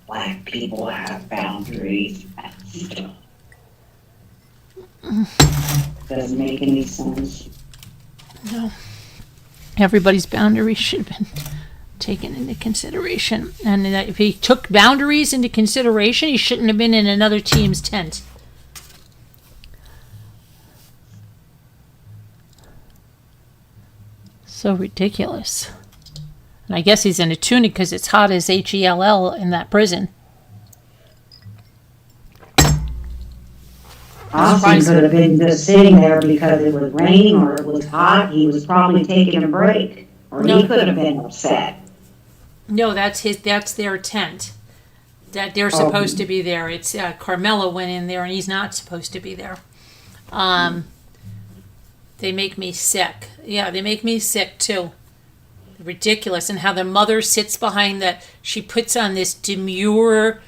Black people have boundaries. Doesn't make any sense. No. Everybody's boundaries should have been taken into consideration. And that if he took boundaries into consideration, he shouldn't have been in another team's tent. So ridiculous. And I guess he's in a tunic because it's hot as HELL in that prison. Austin could have been just sitting there because it was raining or it was hot. He was probably taking a break. Or he could have been upset. No, that's their tent. That they're supposed to be there. It's Karmelo went in there and he's not supposed to be there. They make me sick. Yeah, they make me sick too. Ridiculous. And how the mother sits behind she puts on this demure,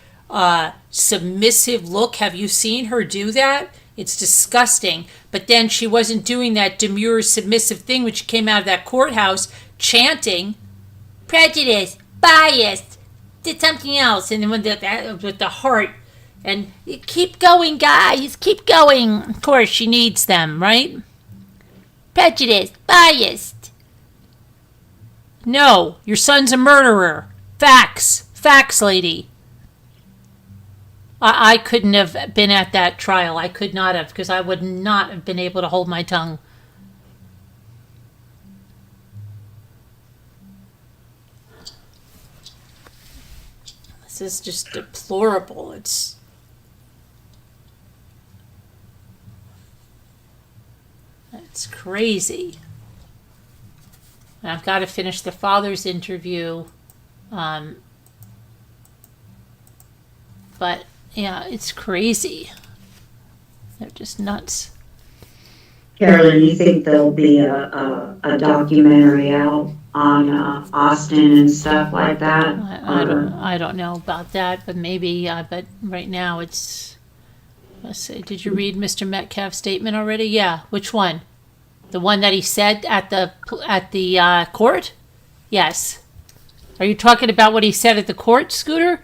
submissive look. Have you seen her do that? It's disgusting. But then she wasn't doing that demure, submissive thing when she came out of that courthouse chanting, prejudice, bias, did something else. And then with the heart. And keep going, guys, keep going. Of course, she needs them, right? Prejudice, biased. No, your son's a murderer. Facts. Facts, lady. I couldn't have been at that trial. I could not have, because I would not have been able to hold my tongue. This is just deplorable. It's crazy. And I've got to finish the father's interview. But yeah, it's crazy. They're just nuts. Carolyn, you think there'll be a documentary out on Austin and stuff like that? I don't know about that, but maybe. But right now it's. Let's see. Did you read Mr. Metcalf's statement already? Yeah. Which one? The one that he said at the court? Yes. Are you talking about what he said at the court, Scooter?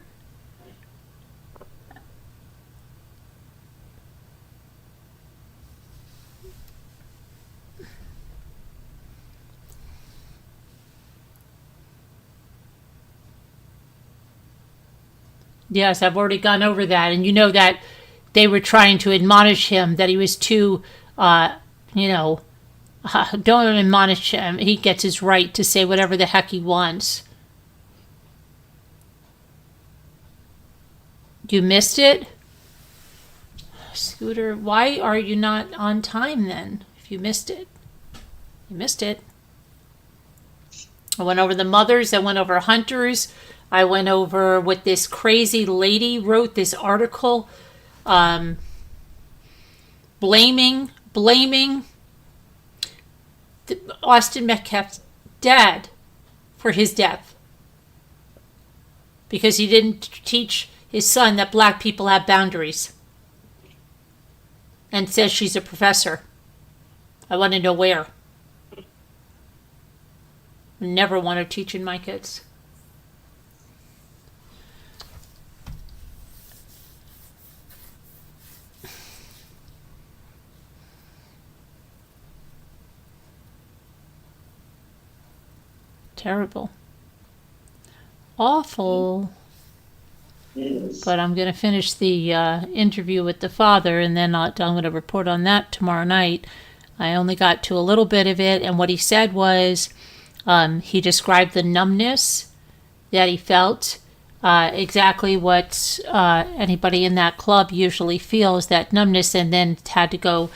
Yes, I've already gone over that. And you know that they were trying to admonish him that he was too, don't admonish him. He gets his right to say whatever the heck he wants. You missed it? Scooter, why are you not on time then, if you missed it? You missed it. I went over the mothers. I went over Hunters. I went over what this crazy lady wrote, this article, blaming Austin Metcalf's dad for his death because he didn't teach his son that black people have boundaries, and says she's a professor. I want to know where. I never want her teaching my kids. Terrible. Awful. Yes. But I'm going to finish the interview with the father, and then I'm going to report on that tomorrow night. I only got to a little bit of it, and what he said was he described the numbness that he felt, exactly what anybody in that club usually feels, that numbness, and then had to go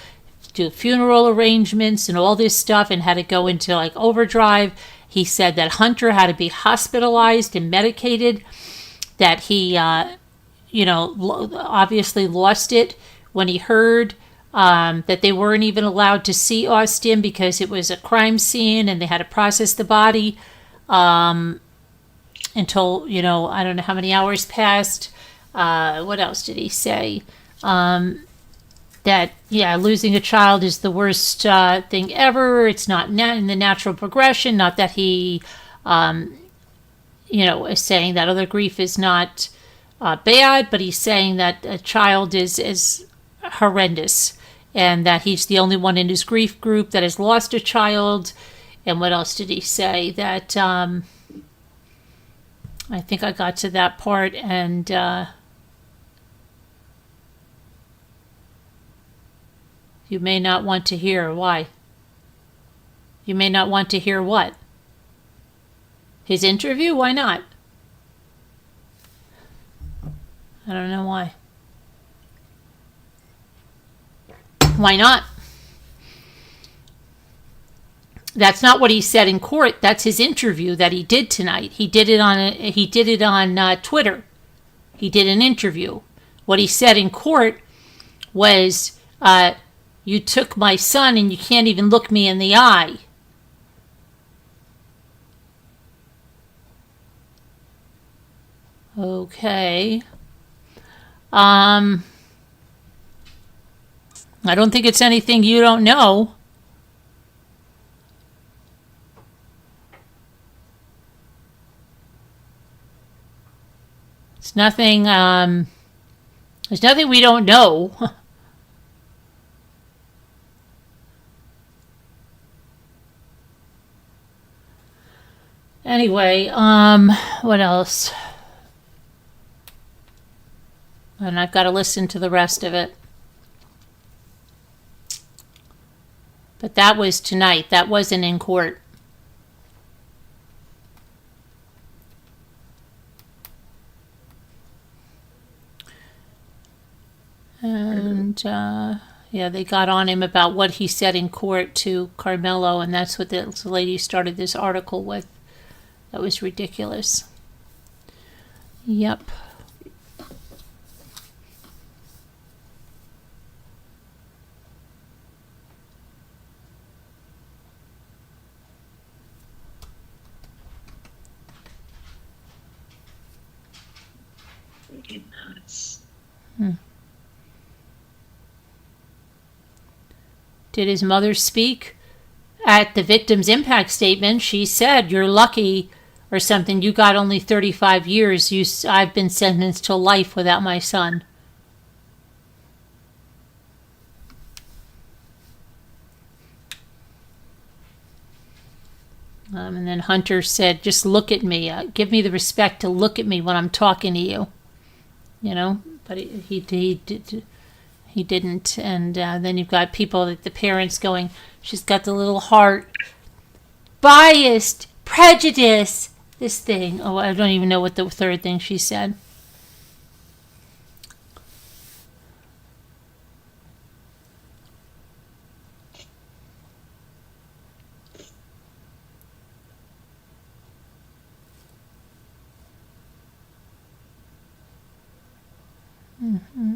do funeral arrangements and all this stuff and had to go into like overdrive. He said that Hunter had to be hospitalized and medicated, that he, obviously lost it when he heard that they weren't even allowed to see Austin because it was a crime scene and they had to process the body until, I don't know how many hours passed. What else did he say? That, losing a child is the worst thing ever. It's not in the natural progression. Not that he, is saying that other grief is not bad, but he's saying that a child is horrendous and that he's the only one in his grief group that has lost a child. And what else did he say? That I think I got to that part, and you may not want to hear. Why? You may not want to hear what? His interview? Why not? I don't know why. Why not? That's not what he said in court. That's his interview that he did tonight. He did it on Twitter. He did an interview. What he said in court was, "You took my son and you can't even look me in the eye." Okay. I don't think it's anything you don't know. It's nothing, there's nothing we don't know. Anyway, what else? And I've got to listen to the rest of it. But that was tonight. That wasn't in court. And, yeah, they got on him about what he said in court to Karmelo, and that's what the lady started this article with. That was ridiculous. Yep. Did his mother speak at the victim's impact statement? She said, "You're lucky," or something. "You got only 35 years. I've been sentenced to life without my son." And then Hunter said, "Just look at me. Give me the respect to look at me when I'm talking to you." You know, but he didn't. And then you've got people, like the parents, going, "She's got the little heart. Biased. Prejudice. This thing." Oh, I don't even know what the third thing she said. Mm-hmm.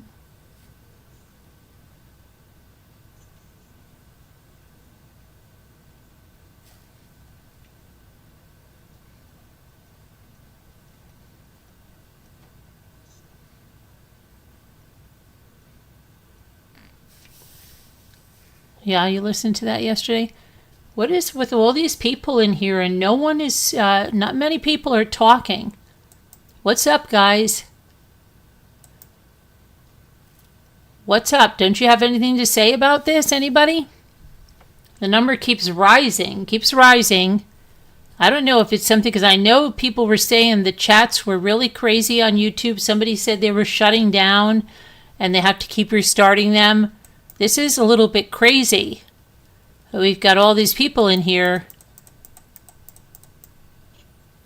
Yeah, you listened to that yesterday? What is with all these people in here and no one is, not many people are talking? What's up, guys? What's up? Don't you have anything to say about this? Anybody? The number keeps rising, I don't know if it's something, because I know people were saying the chats were really crazy on YouTube. Somebody said they were shutting down and they have to keep restarting them. This is a little bit crazy. We've got all these people in here.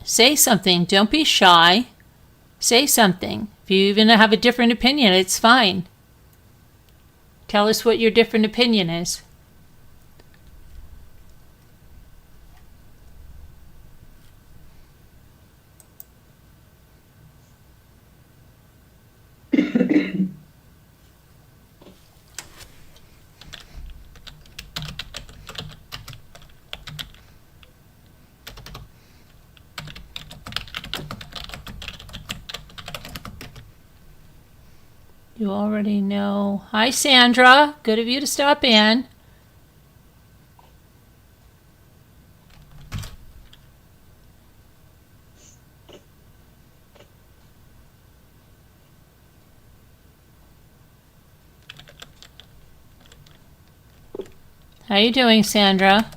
Say something. Don't be shy. Say something. If you even have a different opinion, it's fine. Tell us what your different opinion is. You already know. Hi, Sandra. Good of you to stop in. How you doing, Sandra?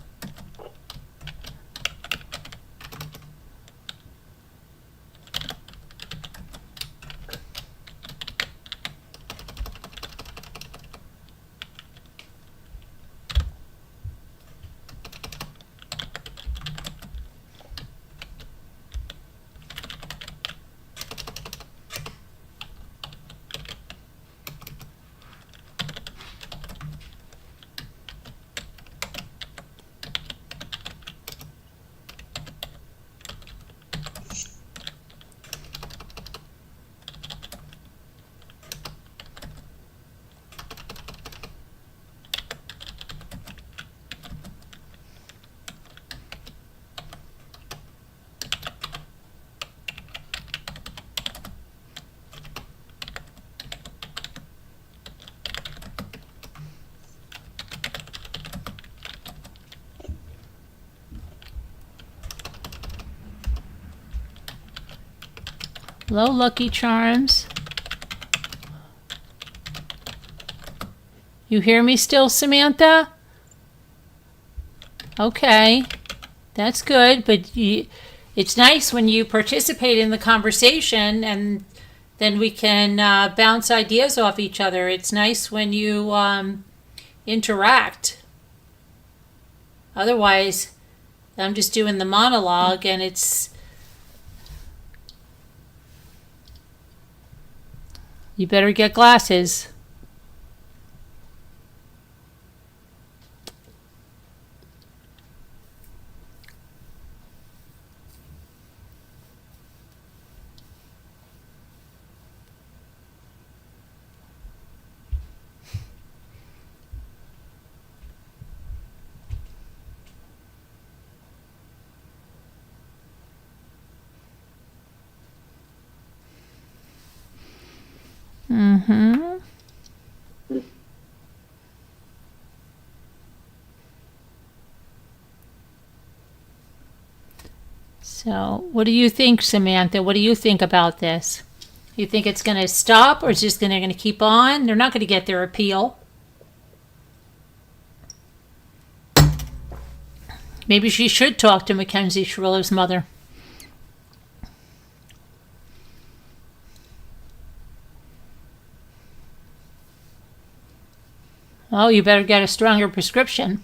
Hello, Lucky Charms. You hear me still, Samantha? Okay, that's good, but it's nice when you participate in the conversation and then we can bounce ideas off each other. It's nice when you interact. Otherwise, I'm just doing the monologue and it's... You better get glasses. Mm-hmm. So, what do you think, Samantha? What do you think about this? You think it's going to stop or it's just going to keep on? They're not going to get their appeal. Maybe she should talk to Mackenzie Schriller's mother. Oh, you better get a stronger prescription.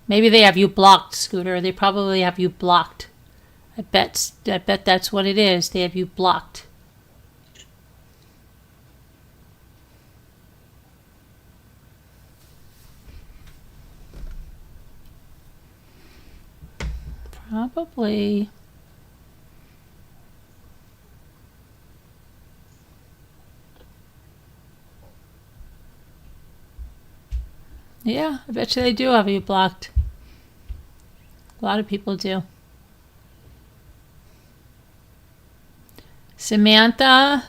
Maybe they have you blocked, Scooter. They probably have you blocked. I bet that's what it is. They have you blocked. Probably. Yeah, I bet you they do have you blocked. A lot of people do. Samantha,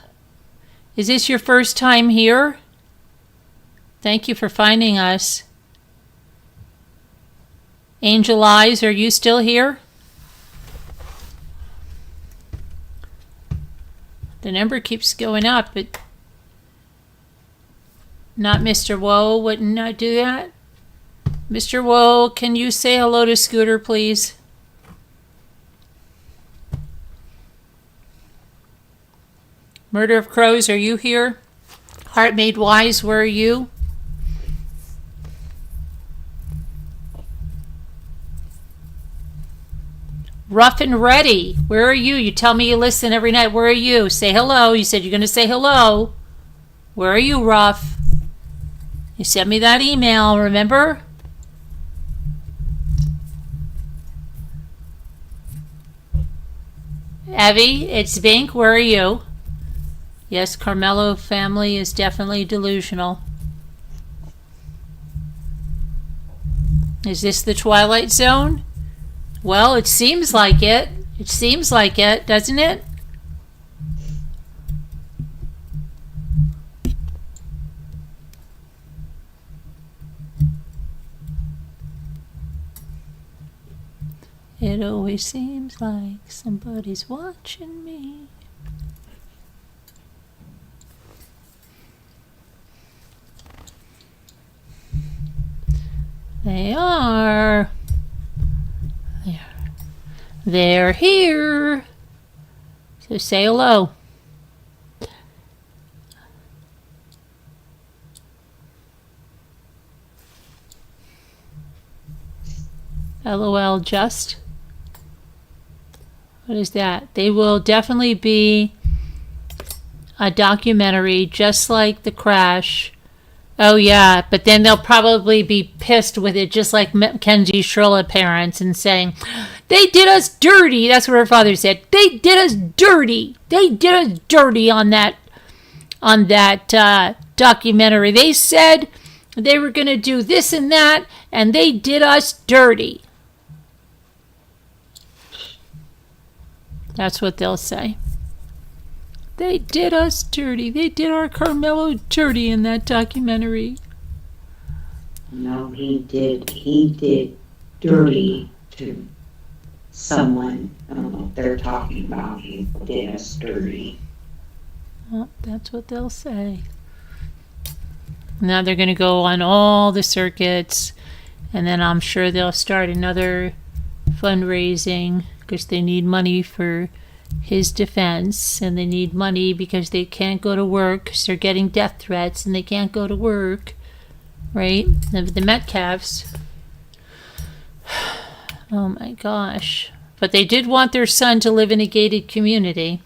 is this your first time here? Thank you for finding us. Angel Eyes, are you still here? The number keeps going up, but not Mr. Woe wouldn't not do that. Mr. Woe, can you say hello to Scooter, please? Murder of Crows, are you here? Heart Made Wise, where are you? Rough and Ready, where are you? You tell me you listen every night. Where are you? Say hello. You said you're going to say hello. Where are you, Rough? You sent me that email, remember? Evie, it's Bink. Where are you? Yes, Karmelo family is definitely delusional. Is this the Twilight Zone? Well, it seems like it. It seems like it, doesn't it? It always seems like somebody's watching me. They are. They're here. So say hello. LOL just. What is that? They will definitely be a documentary just like the crash. Oh yeah, but then they'll probably be pissed with it just like Mackenzie Schriller's parents and saying, they did us dirty. That's what her father said. They did us dirty. They did us dirty on that documentary. They said they were going to do this and that, and they did us dirty. That's what they'll say. They did us dirty. They did our Karmelo dirty in that documentary. No, he did dirty to someone, they're talking about he did us dirty. Well, that's what they'll say. Now they're going to go on all the circuits, and then I'm sure they'll start another fundraising because they need money for his defense, and they need money because they can't go to work because they're getting death threats and they can't go to work, right? The Metcalfs. Oh my gosh. But they did want their son to live in a gated community.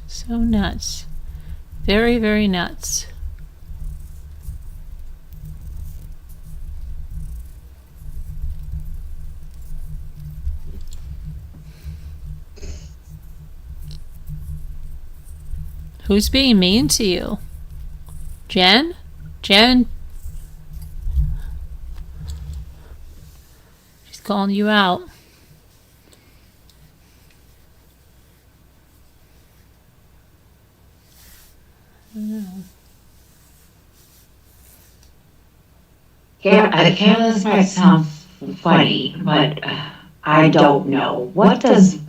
So nuts. Very, very nuts. Who's being mean to you? Jen? Jen? She's calling you out. Yeah, this might sound funny, but I don't know. What does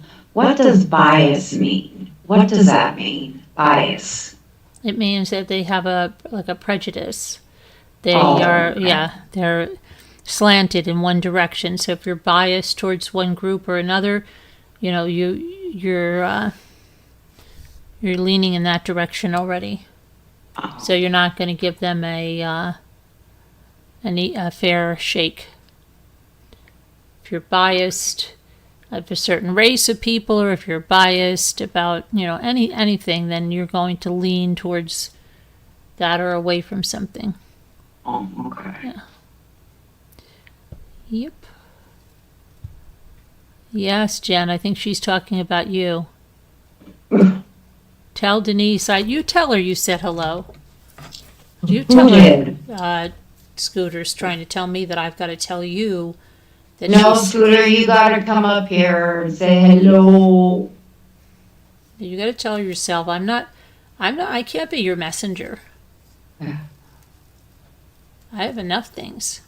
bias mean? What does that mean? Bias. It means that they have a prejudice. They they're slanted in one direction. So if you're biased towards one group or another, you're leaning in that direction already. So you're not going to give them a fair shake. If you're biased of a certain race of people, or if you're biased about anything, then you're going to lean towards that or away from something. Oh, okay. Yeah. Yep. Yes, Jen, I think she's talking about you. Tell Denise, you tell her you said hello. You tell her. Scooter's trying to tell me that I've got to tell you that. No, Scooter, you got to come up here and say hello. You got to tell her yourself. I can't be your messenger. Yeah. I have enough things.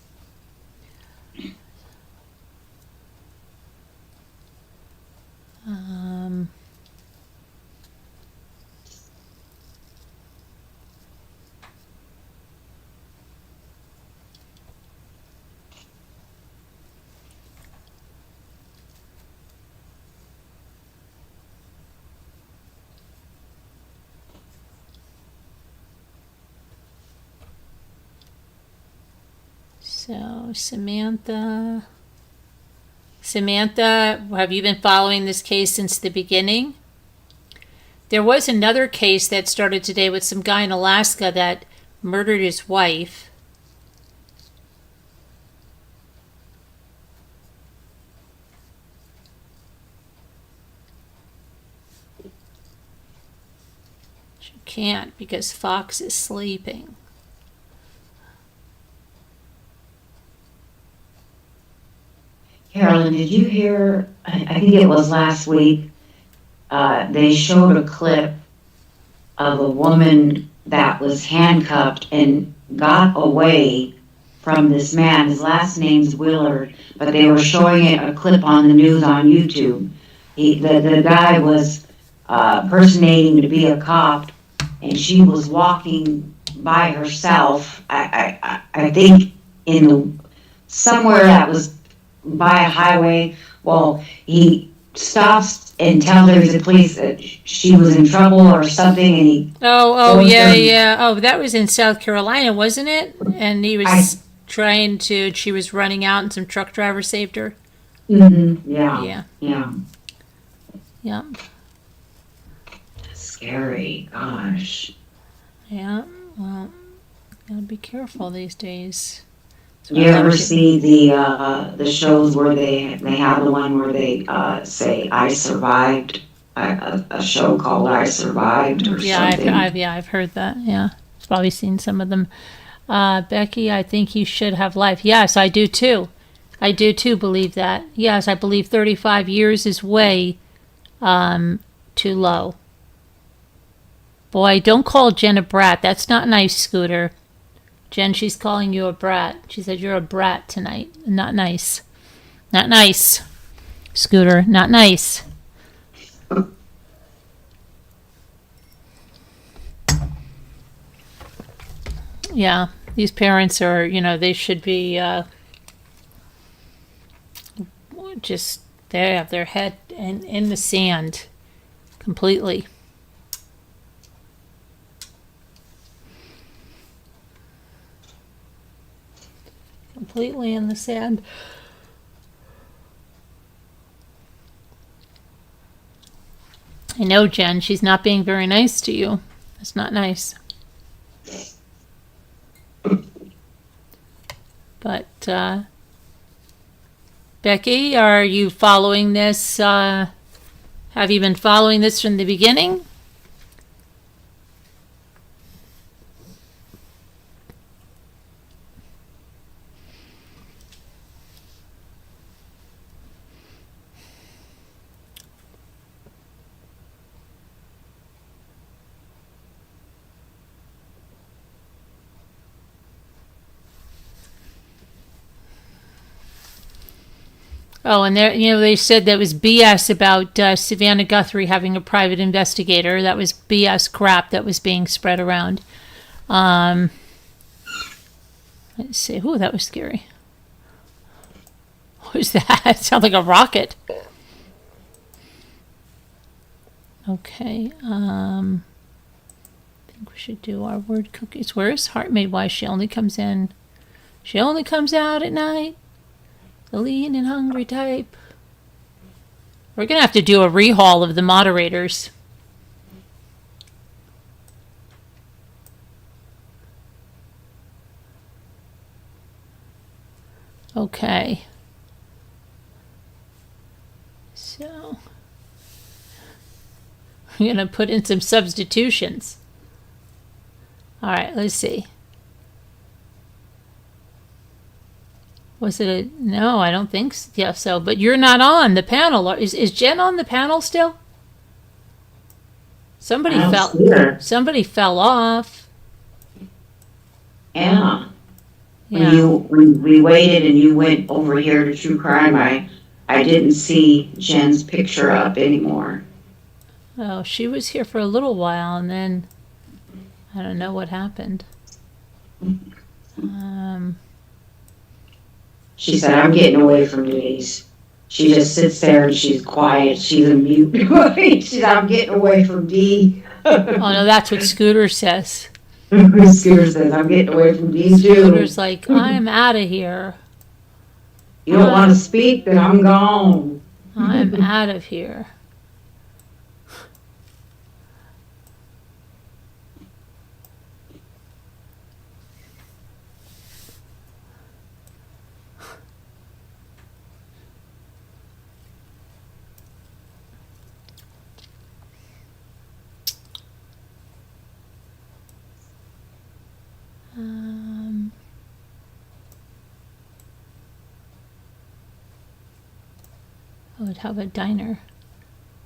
So, Samantha, have you been following this case since the beginning? There was another case that started today with some guy in Alaska that murdered his wife. She can't because Fox is sleeping. Carolyn, did you hear, I think it was last week, they showed a clip of a woman that was handcuffed and got away from this man. His last name's Willard, but they were showing it, a clip on the news on YouTube. The guy was impersonating to be a cop, and she was walking by herself, I think somewhere that was by a highway. Well, he stops and tells her he's the police that she was in trouble or something, and he yeah. Oh, that was in South Carolina, wasn't it? And he was she was running out and some truck driver saved her. Mm-hmm. Yeah. Scary, gosh. Yeah, well, gotta be careful these days. You ever see the shows where they have the one where they say "I survived"? A show called "I Survived" or something. I've heard that. Yeah, I've probably seen some of them. Becky, I think he should have life. Yes, I do too. I do too believe that. Yes, I believe 35 years is way too low. Boy, don't call Jen a brat. That's not nice, Scooter. Jen, she's calling you a brat. She said you're a brat tonight. Not nice. Not nice. Scooter, not nice. Yeah, these parents are, they should be just, they have their head in the sand completely. Completely in the sand. I know, Jen, she's not being very nice to you. It's not nice. But, Becky, are you following this? Have you been following this from the beginning? Oh, and there, they said that was BS about Savannah Guthrie having a private investigator. That was BS crap that was being spread around. Let's see. Ooh, that was scary. What was that? It sounded like a rocket. Okay. I think we should do our word cookies. Where's Heartmaid? Why she only comes in? She only comes out at night. The lean and hungry type. We're going to have to do a rehaul of the moderators. Okay. So, we're going to put in some substitutions. All right, let's see. Was it a... No, I don't think so. Yeah, so, but you're not on the panel. Is Jen on the panel still? Somebody fell off. Yeah. When we waited and you went over here to True Crime, I didn't see Jen's picture up anymore. Oh, she was here for a little while and then I don't know what happened. She said, I'm getting away from these. She just sits there and she's quiet. She's a mute. She said, I'm getting away from Dee. Oh, no, that's what Scooter says. Scooter says, I'm getting away from Dee, too. Scooter's like, I'm out of here. You don't want to speak, then I'm gone. I'm out of here. I would have a diner.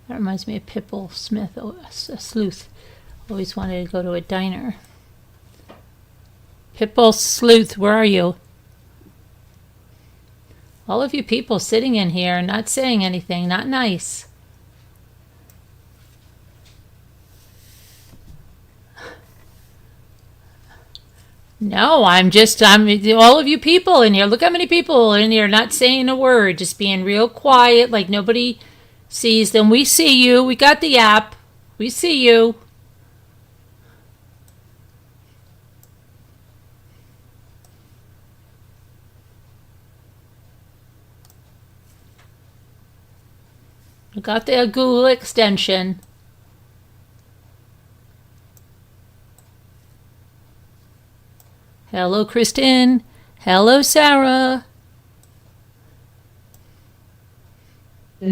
That reminds me of Pipple Smith, a sleuth. Always wanted to go to a diner. Pipple Sleuth, where are you? All of you people sitting in here, not saying anything, not nice. No, I'm all of you people in here. Look how many people in here not saying a word, just being real quiet, like nobody sees them. We see you. We got the app. We see you. We got the Google extension. Hello, Kristen. Hello, Sarah. Go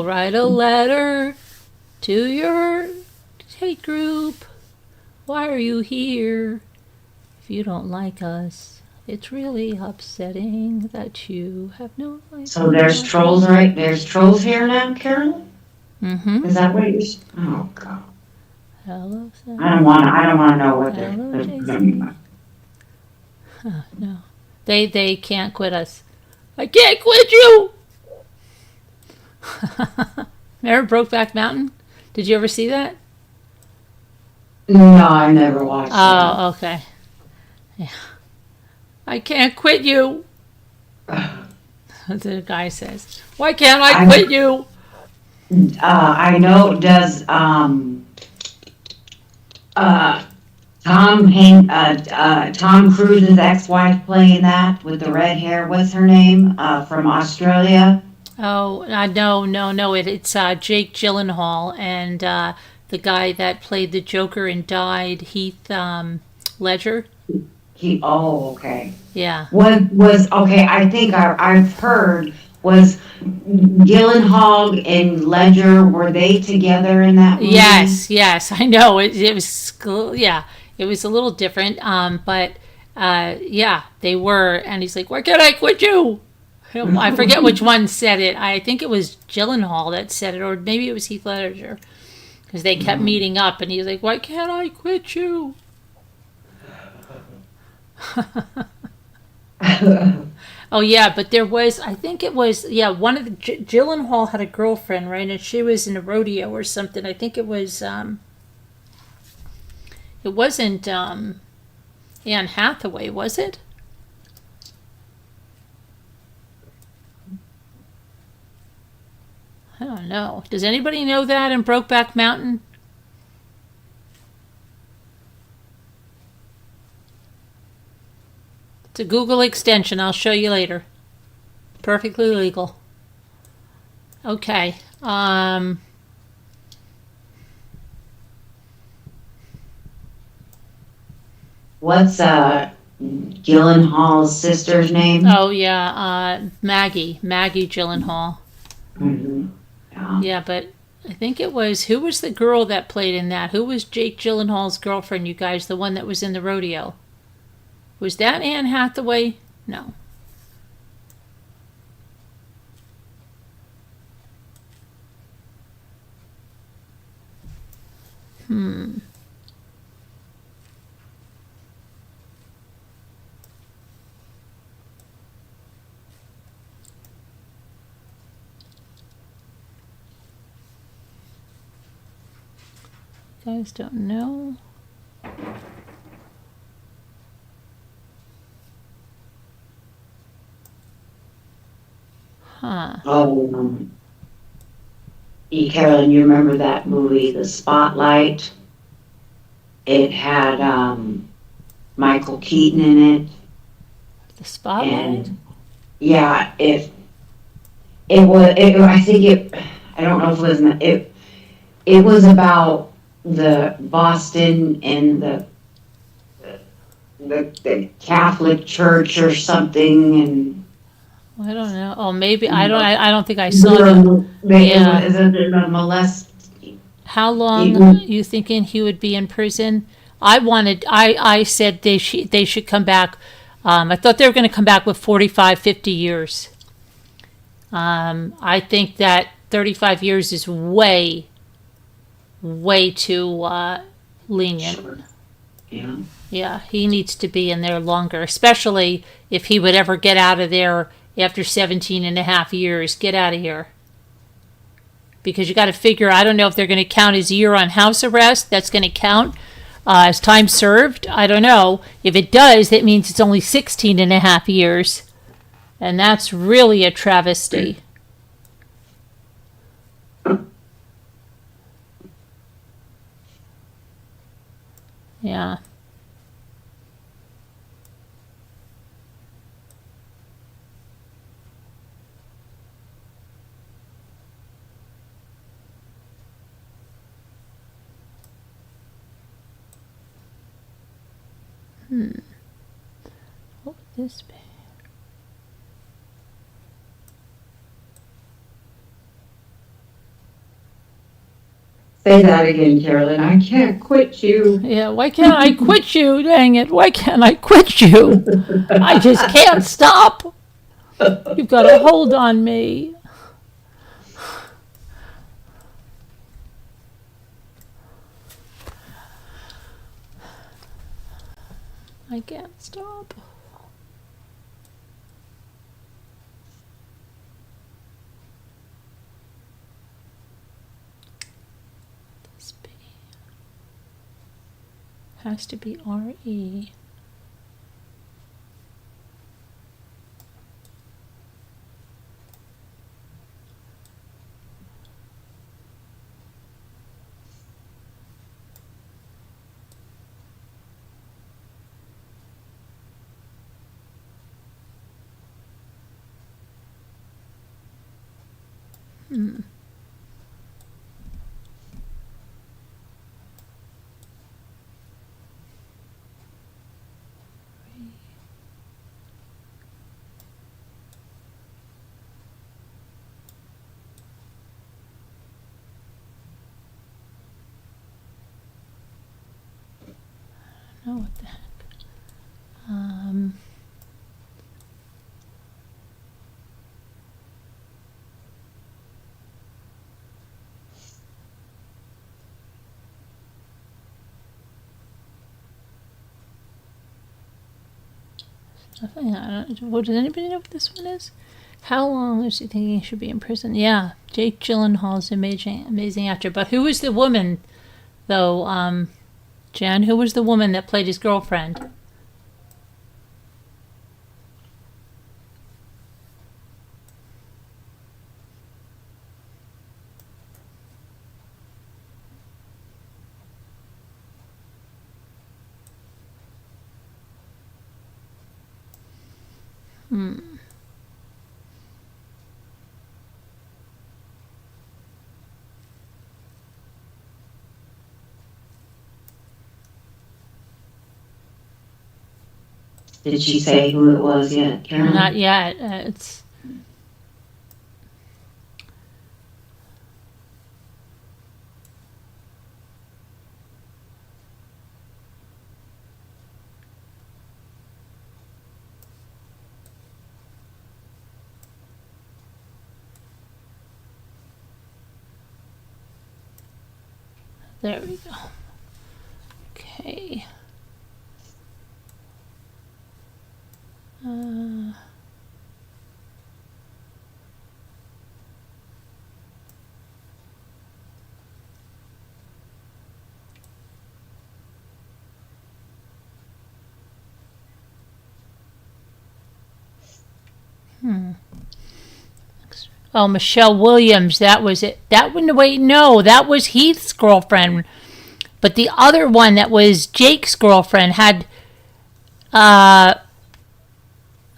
write a letter to your hate group. Why are you here? If you don't like us, it's really upsetting that you have no idea. So there's trolls, right? There's trolls here now, Carol? Mm-hmm. Is that what you're? Oh God. Hello, Sam. I don't want to know what Hello, they're Jason. No. They can't quit us. I can't quit you! Remember Brokeback Mountain? Did you ever see that? No, I never watched that. Oh, okay. Yeah. I can't quit you. The guy says, why can't I quit you? I know. Does Tom Cruise's ex-wife playing that with the red hair? What's her name? From Australia. Oh, no. It's Jake Gyllenhaal and the guy that played the Joker and died, Heath Ledger. Oh, okay. Yeah. Was okay. I think I've heard was Gyllenhaal and Ledger, were they together in that movie? Yes, I know. It was, yeah, it was a little different, but yeah, they were. And he's like, why can't I quit you? I forget which one said it. I think it was Gyllenhaal that said it, or maybe it was Heath Ledger, because they kept meeting up, and he was like, why can't I quit you? Oh yeah, but there was, I think it was, yeah, one of the Gyllenhaal had a girlfriend, right, and she was in a rodeo or something. I think it was it wasn't Anne Hathaway, was it? I don't know. Does anybody know that in Brokeback Mountain? It's a Google extension. I'll show you later. Perfectly legal. Okay. What's Gyllenhaal's sister's name? Oh yeah, Maggie Gyllenhaal. Mm-hmm. Yeah, but I think it was, who was the girl that played in that? Who was Jake Gyllenhaal's girlfriend? You guys, the one that was in the rodeo. Was that Anne Hathaway? No. You guys don't know? Huh. Oh, Carolyn, you remember that movie, The Spotlight? It had Michael Keaton in it. The Spotlight? And yeah, I think it, I don't know if it was about the Boston and the Catholic Church or something, and I don't know. Oh, maybe I don't think I saw that. How long you thinking he would be in prison? I said they should come back. I thought they were going to come back with 45, 50 years. I think that 35 years is way too lenient. Sure. Yeah. Yeah, he needs to be in there longer, especially if he would ever get out of there after 17 and a half years. Get out of here. Because you got to figure, I don't know if they're going to count his year on house arrest. That's going to count as time served. I don't know. If it does, that means it's only 16 and a half years. And that's really a travesty. Yeah. What would this be? Say that again, Carolyn. I can't quit you. Yeah, why can't I quit you? Dang it, why can't I quit you? I just can't stop. You've got a hold on me. I can't stop. This B has to be RE. Oh, what the heck? Does anybody know what this one is? How long is he thinking he should be in prison? Yeah, Jake Gyllenhaal's amazing actor. But who was the woman, though? Jan, who was the woman that played his girlfriend? Did she say who it was yet, Carolyn? Not yet. It's there we go. Okay. Oh, Michelle Williams. That was it. That one. Wait, no, that was Heath's girlfriend. But the other one that was Jake's girlfriend had, I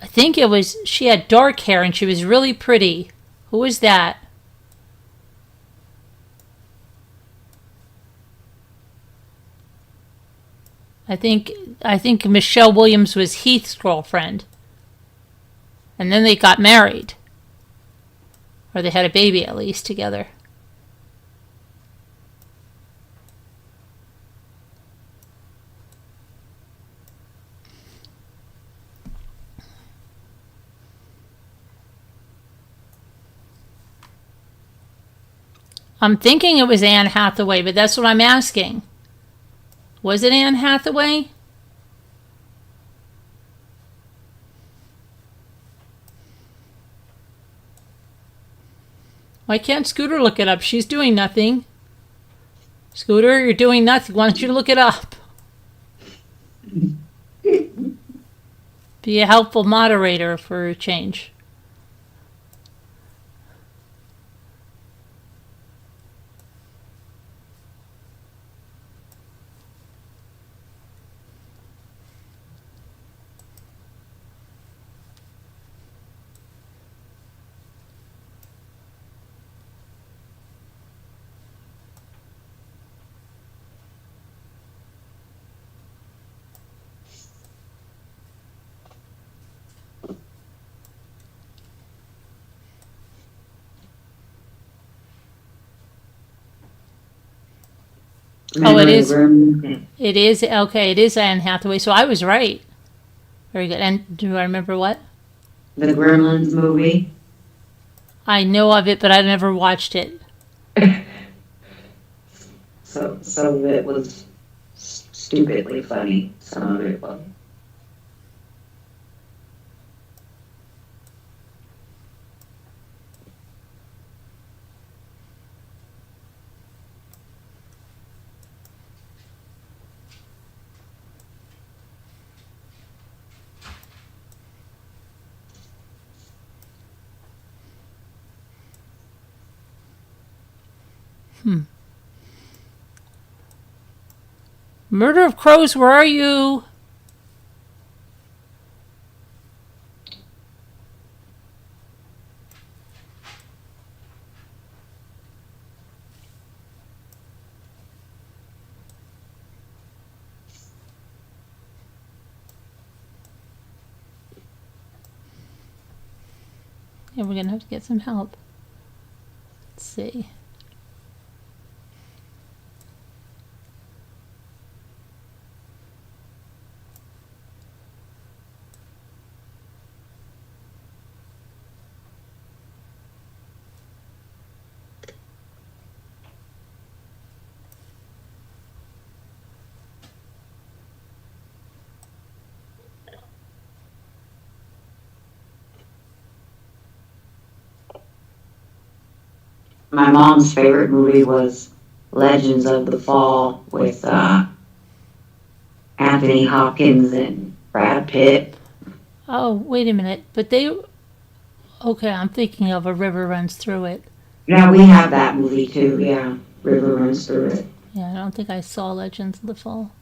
think it was, she had dark hair and she was really pretty. Who was that? I think Michelle Williams was Heath's girlfriend. And then they got married. Or they had a baby at least together. I'm thinking it was Anne Hathaway, but that's what I'm asking. Was it Anne Hathaway? Why can't Scooter look it up? She's doing nothing. Scooter, you're doing nothing. Why don't you look it up? Be a helpful moderator for a change. Oh, it Remember the is. Gremlins? It is. Okay, it is Anne Hathaway. So I was right. Very good. And do I remember what? The Gremlins movie. I know of it, but I never watched it. So it was stupidly funny. Some of it was. Murder of Crows, where are you? Yeah, we're going to have to get some help. Let's see. My mom's favorite movie was Legends of the Fall with Anthony Hopkins and Brad Pitt. Oh, wait a minute. But they. Okay, I'm thinking of A River Runs Through It. Yeah, we have that movie too. Yeah, River Runs Through It. Yeah, I don't think I saw Legends of the Fall.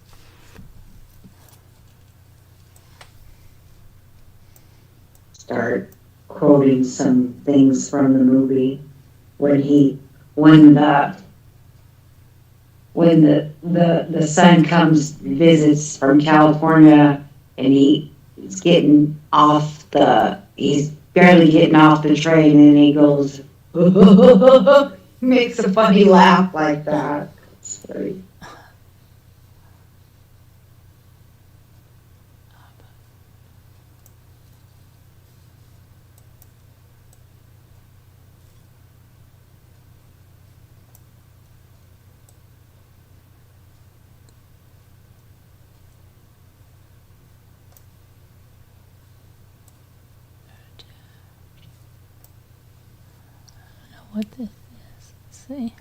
Start quoting some things from the movie when the son comes visits from California and he's barely getting off the train and he goes makes a funny laugh like that. It's very What this is. Let's see.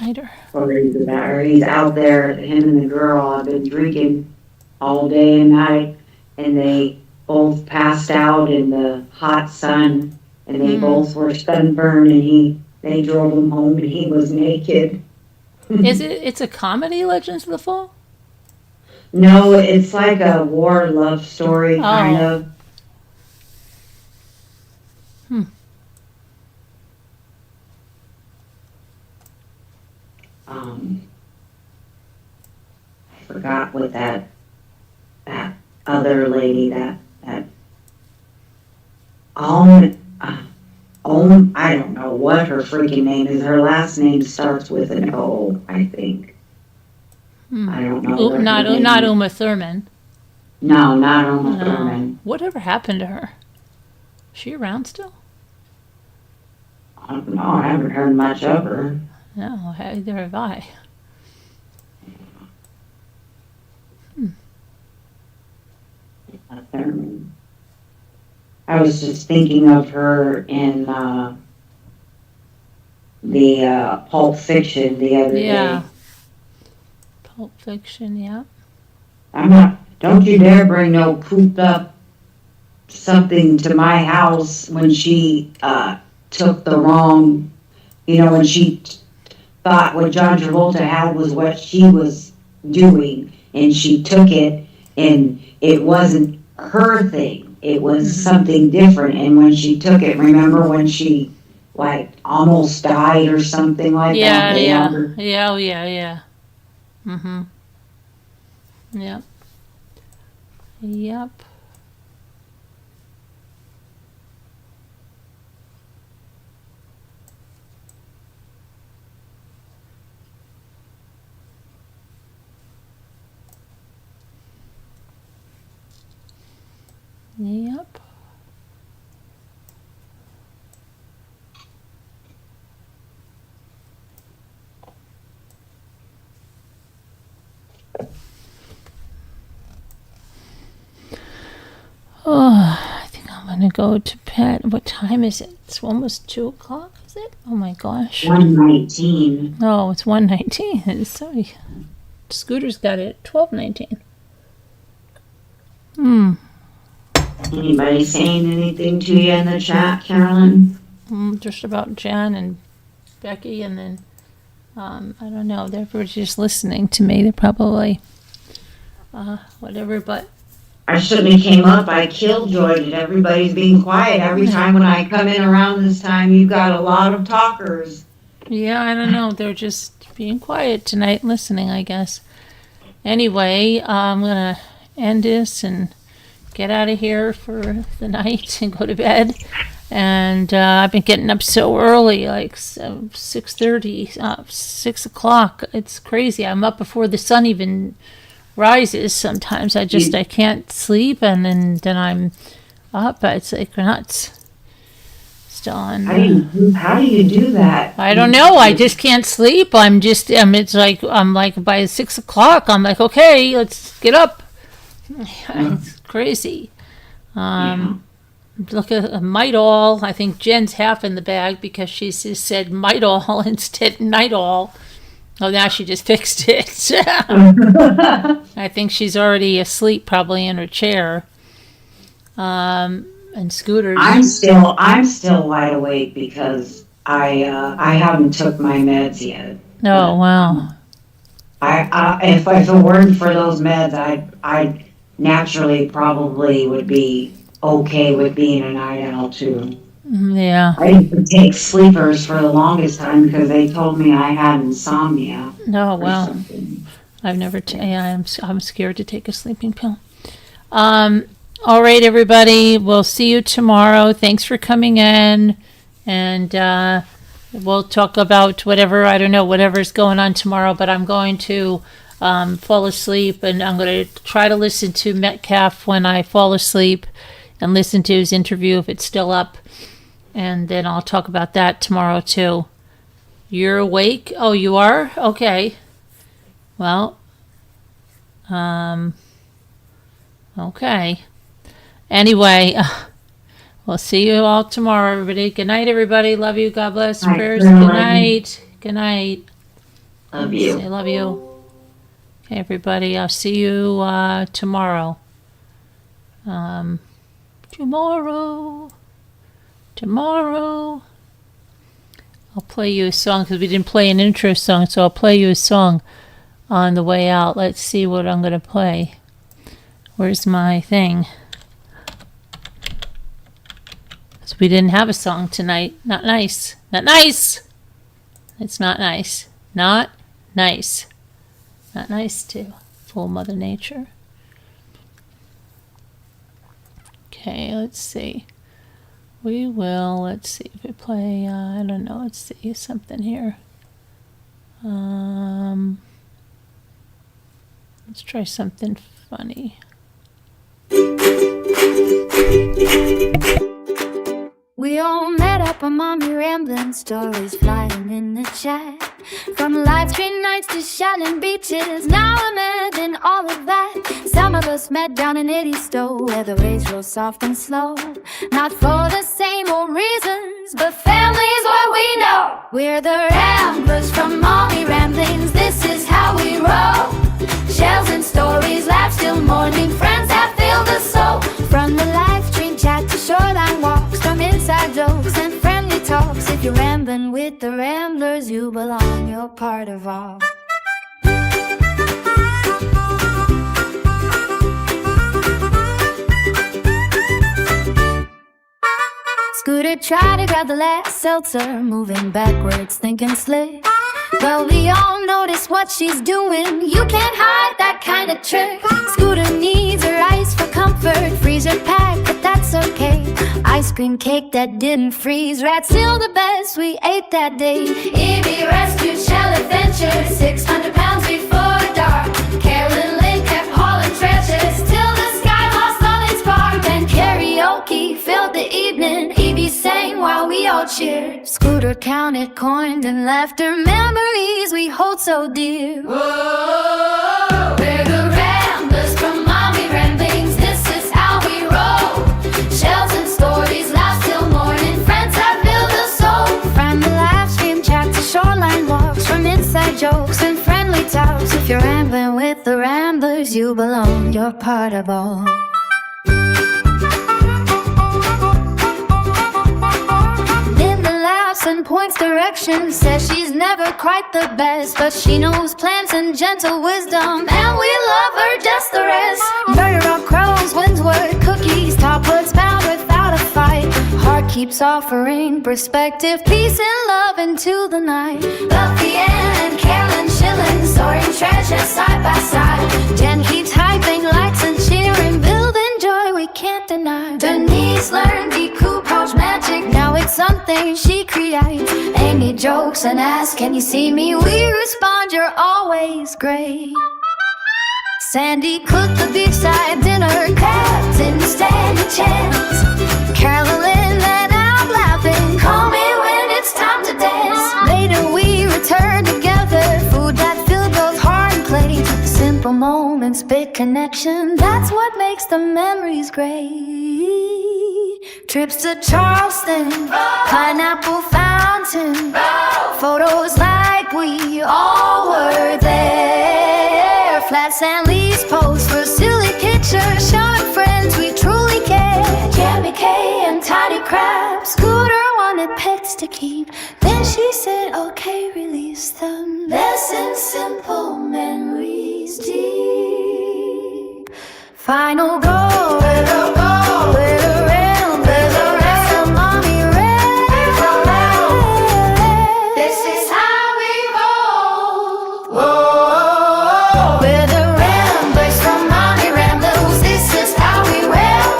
Later. or he's out there, him and the girl have been drinking all day and night, and they both passed out in the hot sun, and they both were sunburned, and they drove him home, and he was naked. It's a comedy, Legends of the Fall? No, it's like a war love story, kind of. I forgot what that other lady, that I don't know what her freaking name is. Her last name starts with an O, I think. I don't know. Not Uma Thurman. No, not Uma Thurman. Whatever happened to her? Is she around still? I don't know. I haven't heard much of her. No, either have I. Thurman. I was just thinking of her in the Pulp Fiction the other day. Pulp Fiction, yeah. Don't you dare bring no cooped up something to my house when she took the wrong, when she thought what John Travolta had was what she was doing, and she took it, and it wasn't her thing. It was something different. And when she took it, remember when she like almost died or something like that? Yeah. Mm-hmm. Yep. Yep. Yep. Oh, I think I'm gonna go to bed. What time is it? It's almost 2 o'clock, is it? Oh my gosh. 1:19. Oh, it's 1:19. Sorry. Scooter's got it at 12:19. Anybody saying anything to you in the chat, Carolyn? Just about Jen and Becky, and then I don't know. They're just listening to me. They're probably whatever. But I suddenly came up. I killjoyed it. Everybody's being quiet. Every time when I come in around this time, you've got a lot of talkers. yeah, I don't know. They're just being quiet tonight, listening, I guess. Anyway, I'm gonna end this and get out of here for the night and go to bed. And I've been getting up so early, like 6:30, 6 o'clock. It's crazy. I'm up before the sun even rises. Sometimes I can't sleep, and then I'm up. It's like nuts. Still on. How do you do that? I don't know. I just can't sleep. It's like I'm like by 6 o'clock. I'm like, okay, let's get up. It's crazy. Look at Midol. I think Jen's half in the bag because she just said Midol instead of Nidol. Oh, now she just fixed it. I think she's already asleep, probably in her chair. And Scooter's. I'm still wide awake because I haven't took my meds yet. Oh, wow. If it weren't for those meds, I naturally probably would be okay with being a night owl too. Yeah. I used to take sleepers for the longest time because they told me I had insomnia. Oh, wow. I've never I'm scared to take a sleeping pill. All right, everybody. We'll see you tomorrow. Thanks for coming in. And we'll talk about whatever's going on tomorrow. But I'm going to fall asleep, and I'm going to try to listen to Metcalf when I fall asleep and listen to his interview if it's still up. And then I'll talk about that tomorrow, too. You're awake? Oh, you are? Okay. Well, okay. Anyway, we'll see you all tomorrow, everybody. Good night, everybody. Love you. God bless. Prayers. Good night. Good night. Love you. Say love you. Okay, everybody. I'll see you tomorrow. Tomorrow. I'll play you a song because we didn't play an intro song, so I'll play you a song on the way out. Let's see what I'm going to play. Where's my thing? So we didn't have a song tonight. Not nice. Not nice. It's not nice. Not nice. Not nice to fool Mother Nature. Okay, let's see. Let's see if we play, I don't know, let's see something here. Let's try something funny. We all met up on mommy rambling, stories flying in the chat. From live stream nights to shining beaches, now imagine all of that. Some of us met down in Stowe, where the waves roll soft and slow. Not for the same old reasons, but family's what we know. We're the Ramblers from mommy ramblings, this is how we roll. Shells and stories, laughs till morning, friends that fill the soul. From the live stream chat to shoreline walks, from inside jokes and friendly talk with the Ramblers, you belong, you're part of all. Scooter tried to grab the last seltzer, moving backwards, thinking slick. But we all notice what she's doing. You can't hide that kind of trick. Scooter needs her ice for comfort, freezer packed, but that's okay. Ice cream cake that didn't freeze, rat's still the best we ate that day. EB rescued Shell Adventures, 600 pounds before dark. Carolyn Lynn kept hauling treasures till the sky lost all its spark. Then karaoke filled the evening, EB sang while we all cheered. Scooter counted coins and laughter, memories we hold so dear. Whoa, we're the Ramblers from Mommy Ramblings, this is how we roll. Shells and stories last till morning, friends that build us soul. From the live stream chat to shoreline walks, from inside jokes and friendly talks. If you're rambling with the Ramblers, you belong, you're part of all. And points direction, says she's never quite the best, but she knows plants and gentle wisdom, and we love her just the rest. Burger Rock Crows, Windsward cookies, top hoods found without a fight. Heart keeps offering perspective, peace and love into the night. Buffy and Carolyn Schilling, soaring treasure side by side. Jen keeps hyping, lights and cheering, building joy we can't deny. Denise learned decoupage magic, now it's something she creates. Amy jokes and asks, can you see me? We respond, you're always great. Sandy cooked the beachside dinner, Captain stand a chance. Carolyn let out laughing, call me when it's time to dance. Later we return together, food that filled both heart and plate. Simple moments, big connection, that's what makes the memories great. Trips to Charleston, Pineapple Fountain, photos like we all were there. Flat sand leaves post for silly pictures, showing friends we truly care. Jammy K and Tiny Crab, Scooter wanted pets to keep. Then she said, okay, release them. Lessons simple, memories deep. Final goal, where the goal, where the realm, where the rest of Mommy Ramblers. This is how we roll. Whoa, we're the Ramblers from Mommy Ramblers. This is how we roll.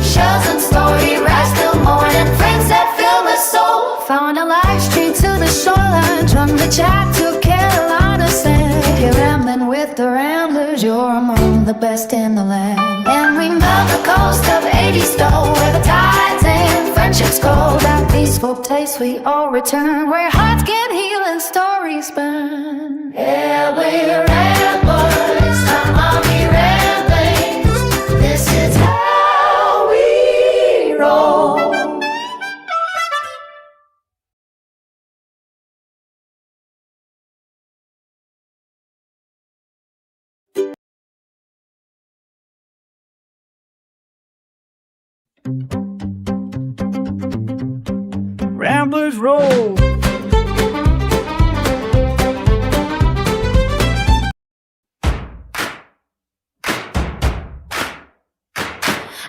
Shells and story rise till morning, friends that fill the soul. Found a live stream to the shoreline, from the chat to Carolina sand. If you're rambling with the Ramblers, you're among the best in the land. And we melt the coast of 80 Stowe, where the tides and friendships go. That peaceful place we all return, where hearts can heal and stories burn. Yeah, we're Ramblers, from Mommy Ramblings. This is how we roll. Ramblers roll.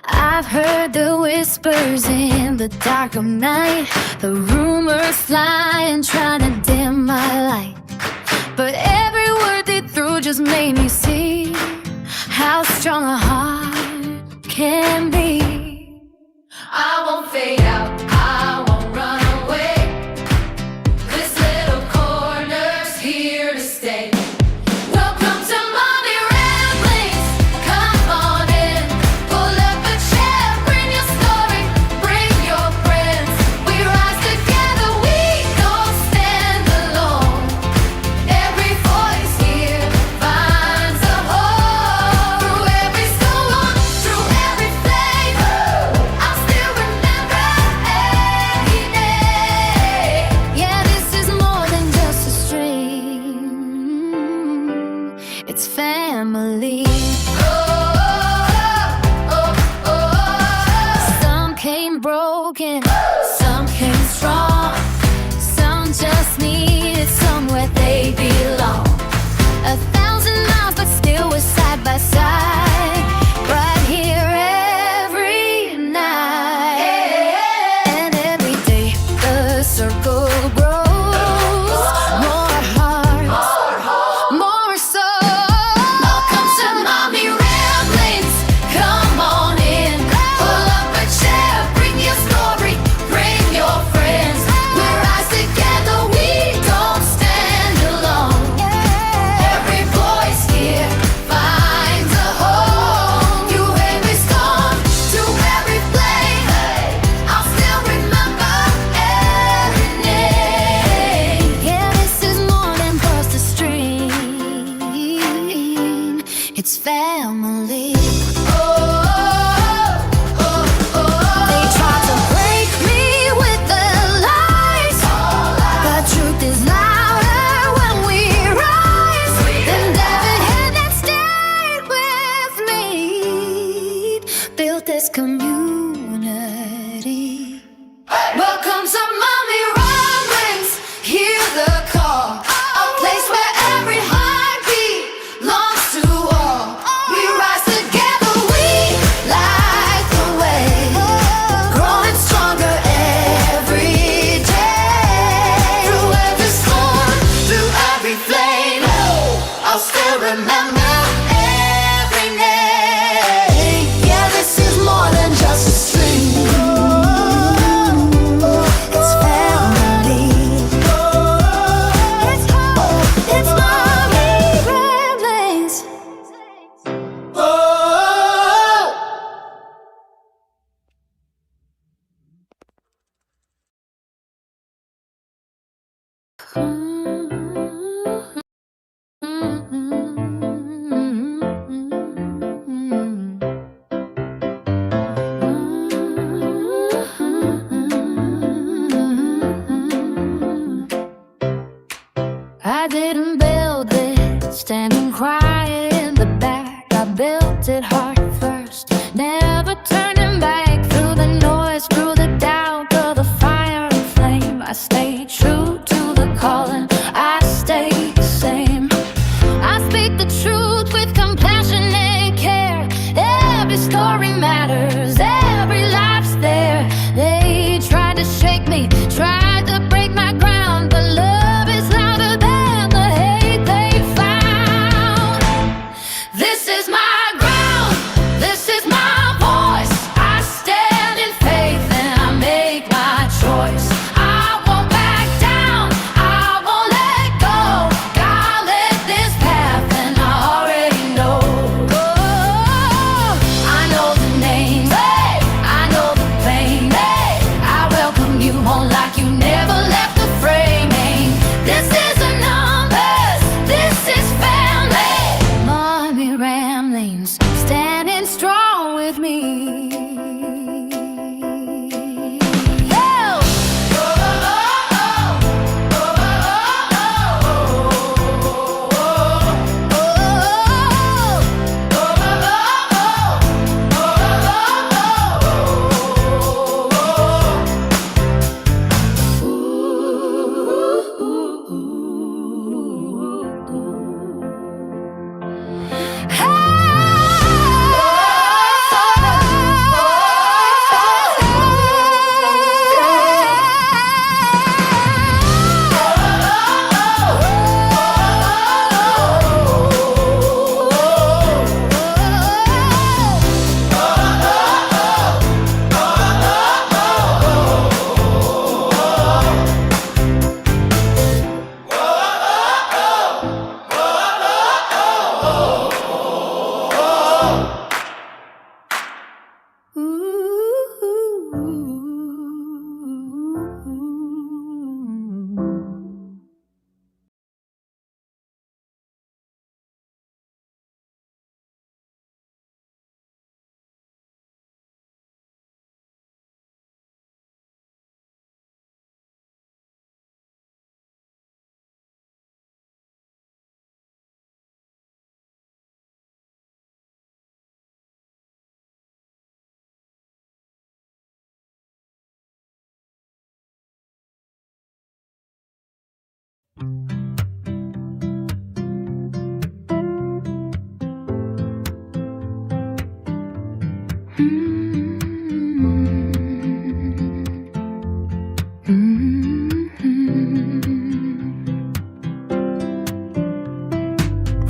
I've heard the whispers in the dark of night, the rumors flying, trying to dim my light. But every word they threw just made me see how strong a heart can be. I won't fade out, I won't run away. This little corner's here to stay. Welcome to Mommy Ramblings, come on in. Pull up a chair, bring your story, bring your friends. We rise together, we don't stand alone. Every voice here finds a home. Through every storm, through every flame, I'll still remember I didn't build it, standing crying in the back. I built it hard first, never turning back. Through the noise, through the doubt, through the fire and flame, I stayed true to the calling, I stayed the same. I speak the truth with compassion and care. Every story matters, every life's there. They tried to shake me, tried to break my ground, but love is louder than the hate they found. This is my ground, this is my voice. I stand in faith and I make my choice. I won't back down, I won't let go. God lit this path and I already know. Oh, I know the names, hey, I know the pain, hey. I welcome you home like you never left the framing. This isn't numbers, this is family. Mommy ramblings, standing strong with me.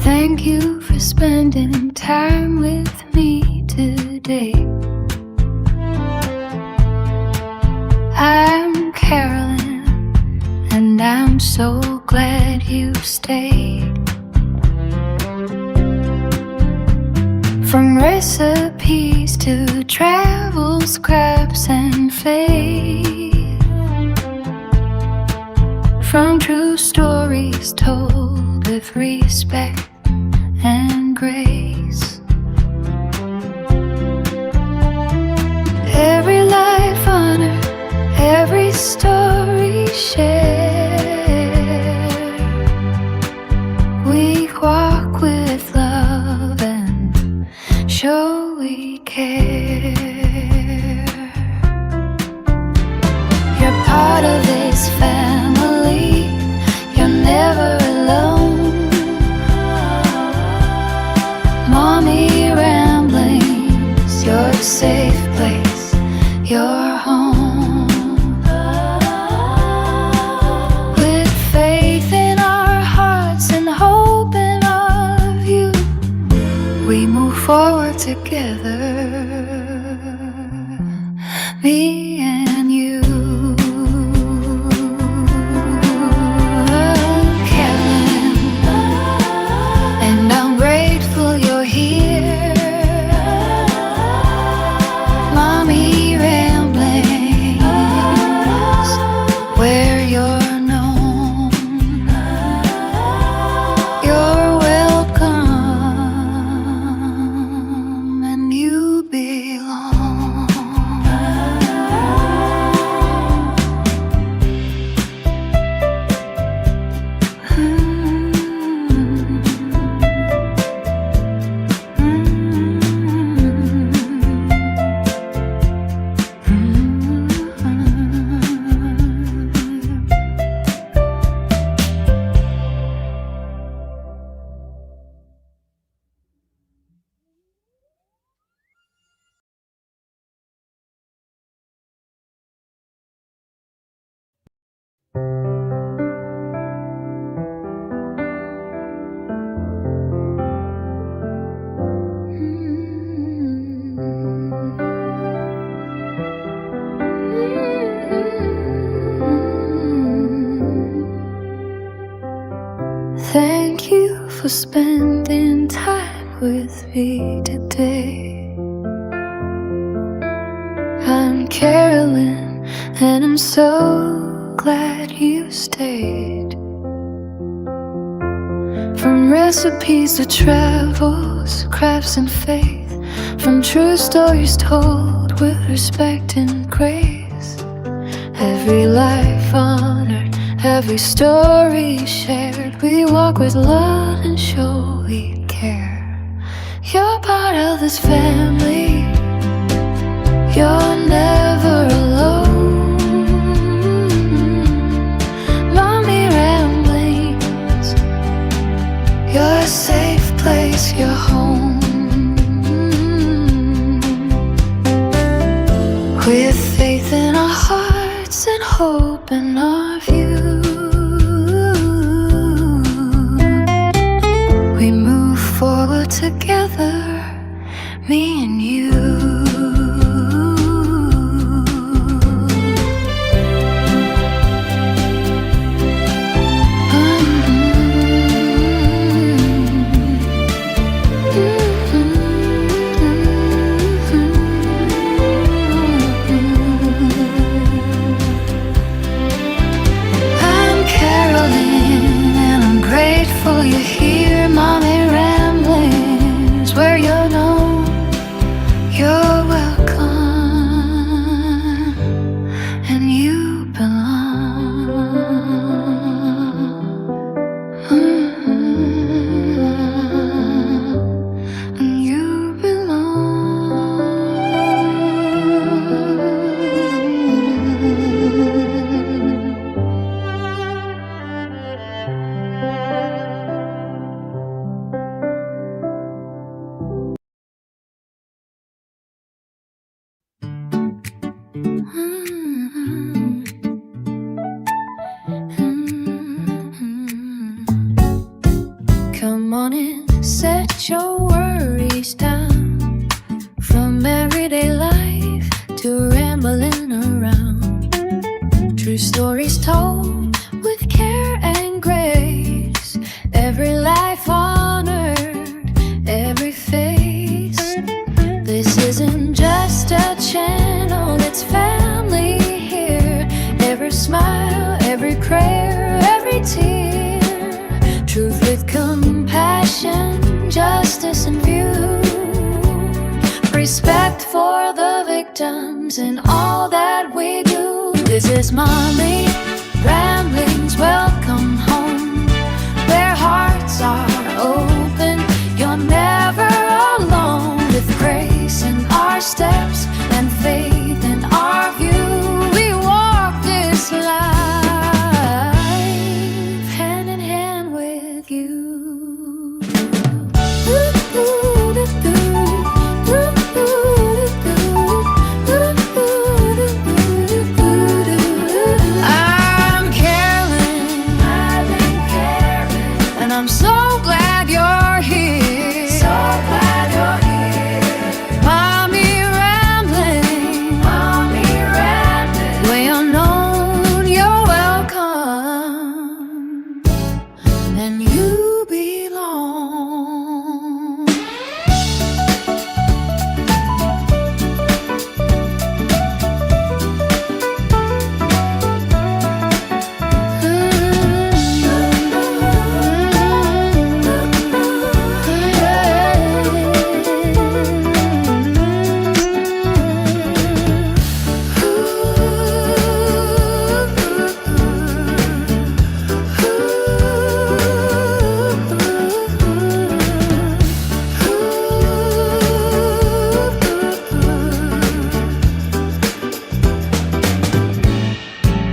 Thank you for spending time with me today. I'm Carolyn, and I'm so glad you stayed. From recipes to travel, scraps and faith, from true stories told with respect and grace. Every life honored, every story shared. We walk with love and show we care. You're part of this family, you're never alone. Mommy ramblings, your safe place, your home. With faith in our hearts and hope in our view, we move forward together, me and you. Where you're known. for spending time with me today. I'm Carolyn, and I'm so glad you stayed. From recipes to travels, crafts and faith, from true stories told with respect and grace. Every life honored, every story shared. We walk with love and show we care. You're part of this family. You're never alone. Mommy ramblings, your safe place, your home. With faith in our hearts and hope in our view, we move forward together, me and you. You're here, mommy ramblings, where you're known, you're welcome, and you belong. And you belong. Come on and set your worries down. From everyday life to rambling around. True stories told with care and grace. Every life honored, every face. This isn't just a channel, it's family here. Every smile, every prayer, every tear. Truth with compassion, justice in view. Respect for the victims in all that we do. This is Mommy Ramblings, welcome home, where hearts are open. You're never alone. With grace in our steps and faith in our view, we walk this life hand in hand with you. I'm Carolyn, and I'm so glad you're here. So glad you're here. Mommy rambling, where you're known, you're welcome, and you belong.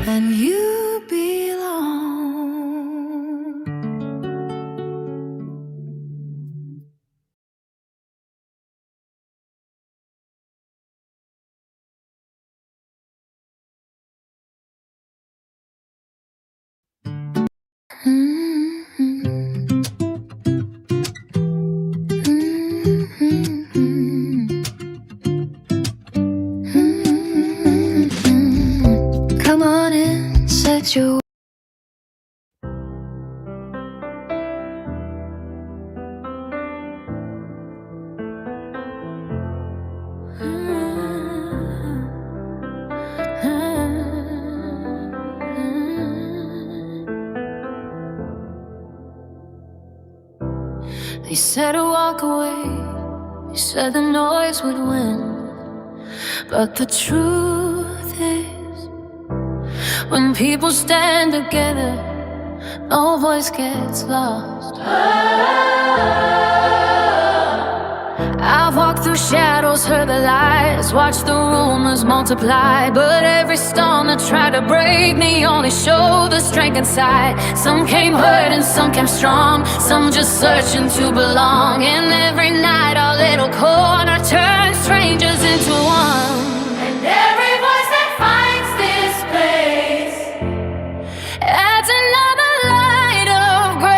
And you belong. Come on in, set your You said to walk away, you said the noise would win. But the truth is, when people stand together, no voice gets lost. I've walked through shadows, heard the lies, watched the rumors multiply. But every storm that tried to break me only showed the strength inside. Some came hurt and some came strong, some just searching to belong. And every night our little corner turned strangers into one. And every voice that finds this place adds another light of grace.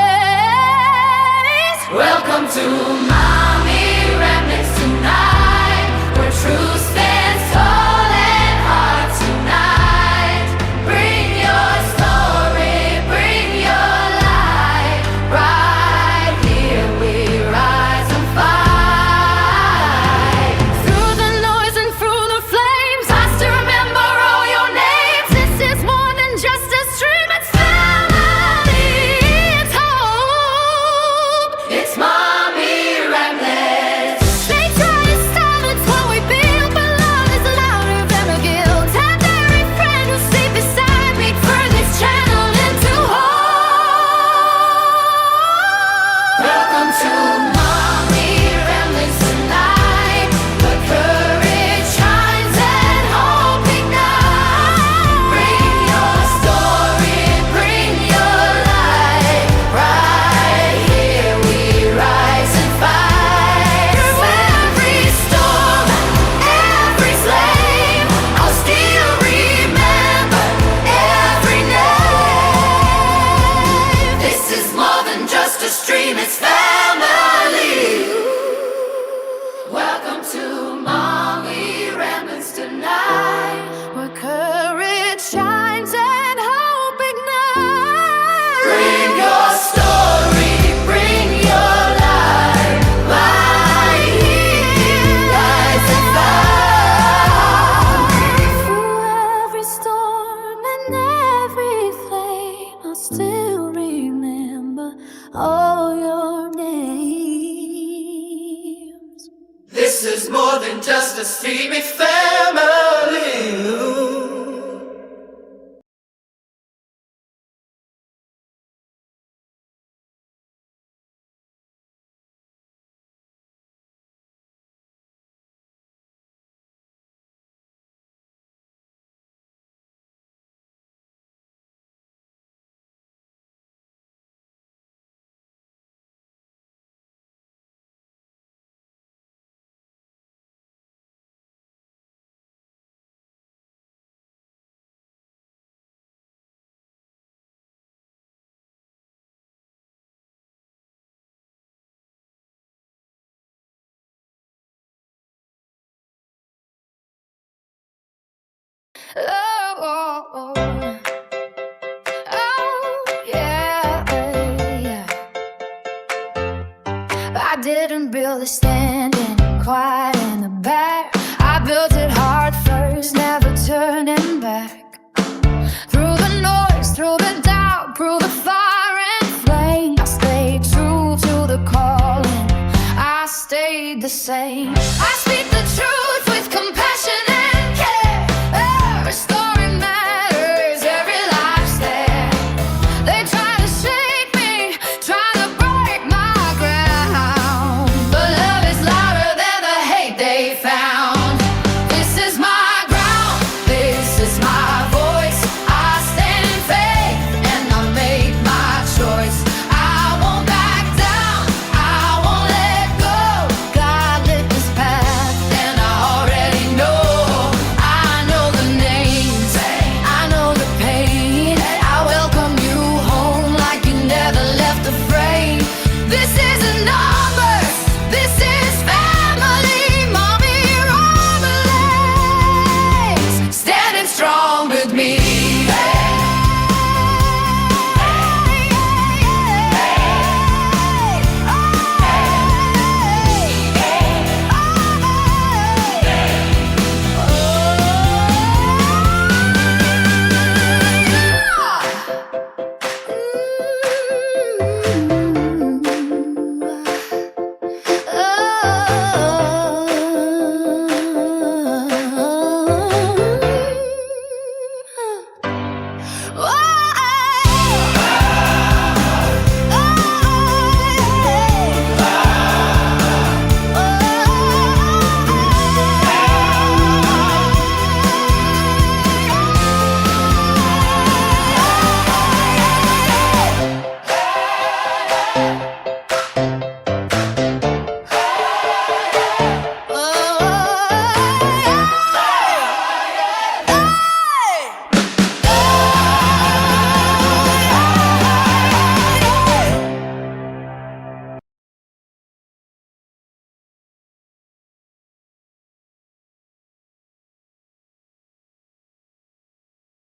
Welcome to Mommy Remnants tonight, where truth stands tall and hard tonight. Bring your story, bring your light. Right here we rise and fight. Through the noise and through the flames, I still remember all your names. This is more than just a stream, it's family, it's hope. It's Mommy Remnants. They try to stop us what we build, but love is louder than the guilt. And every friend who's safe beside me, turn this channel into hope. Welcome to Mommy Remnants tonight, where courage shines and hope ignites. Bring your story, bring your light. Right here we rise and fight. Through every storm, every flame, I'll still remember every name. This is more than just a stream, it's family. Welcome to Mommy Remnants tonight, where courage shines and hope ignites. Bring your story, bring your light. Right here, rise and fight. Through every storm and every flame, I'll still remember all your names. This is more than just a streamy family. Oh, yeah, yeah. I didn't build a standing quiet.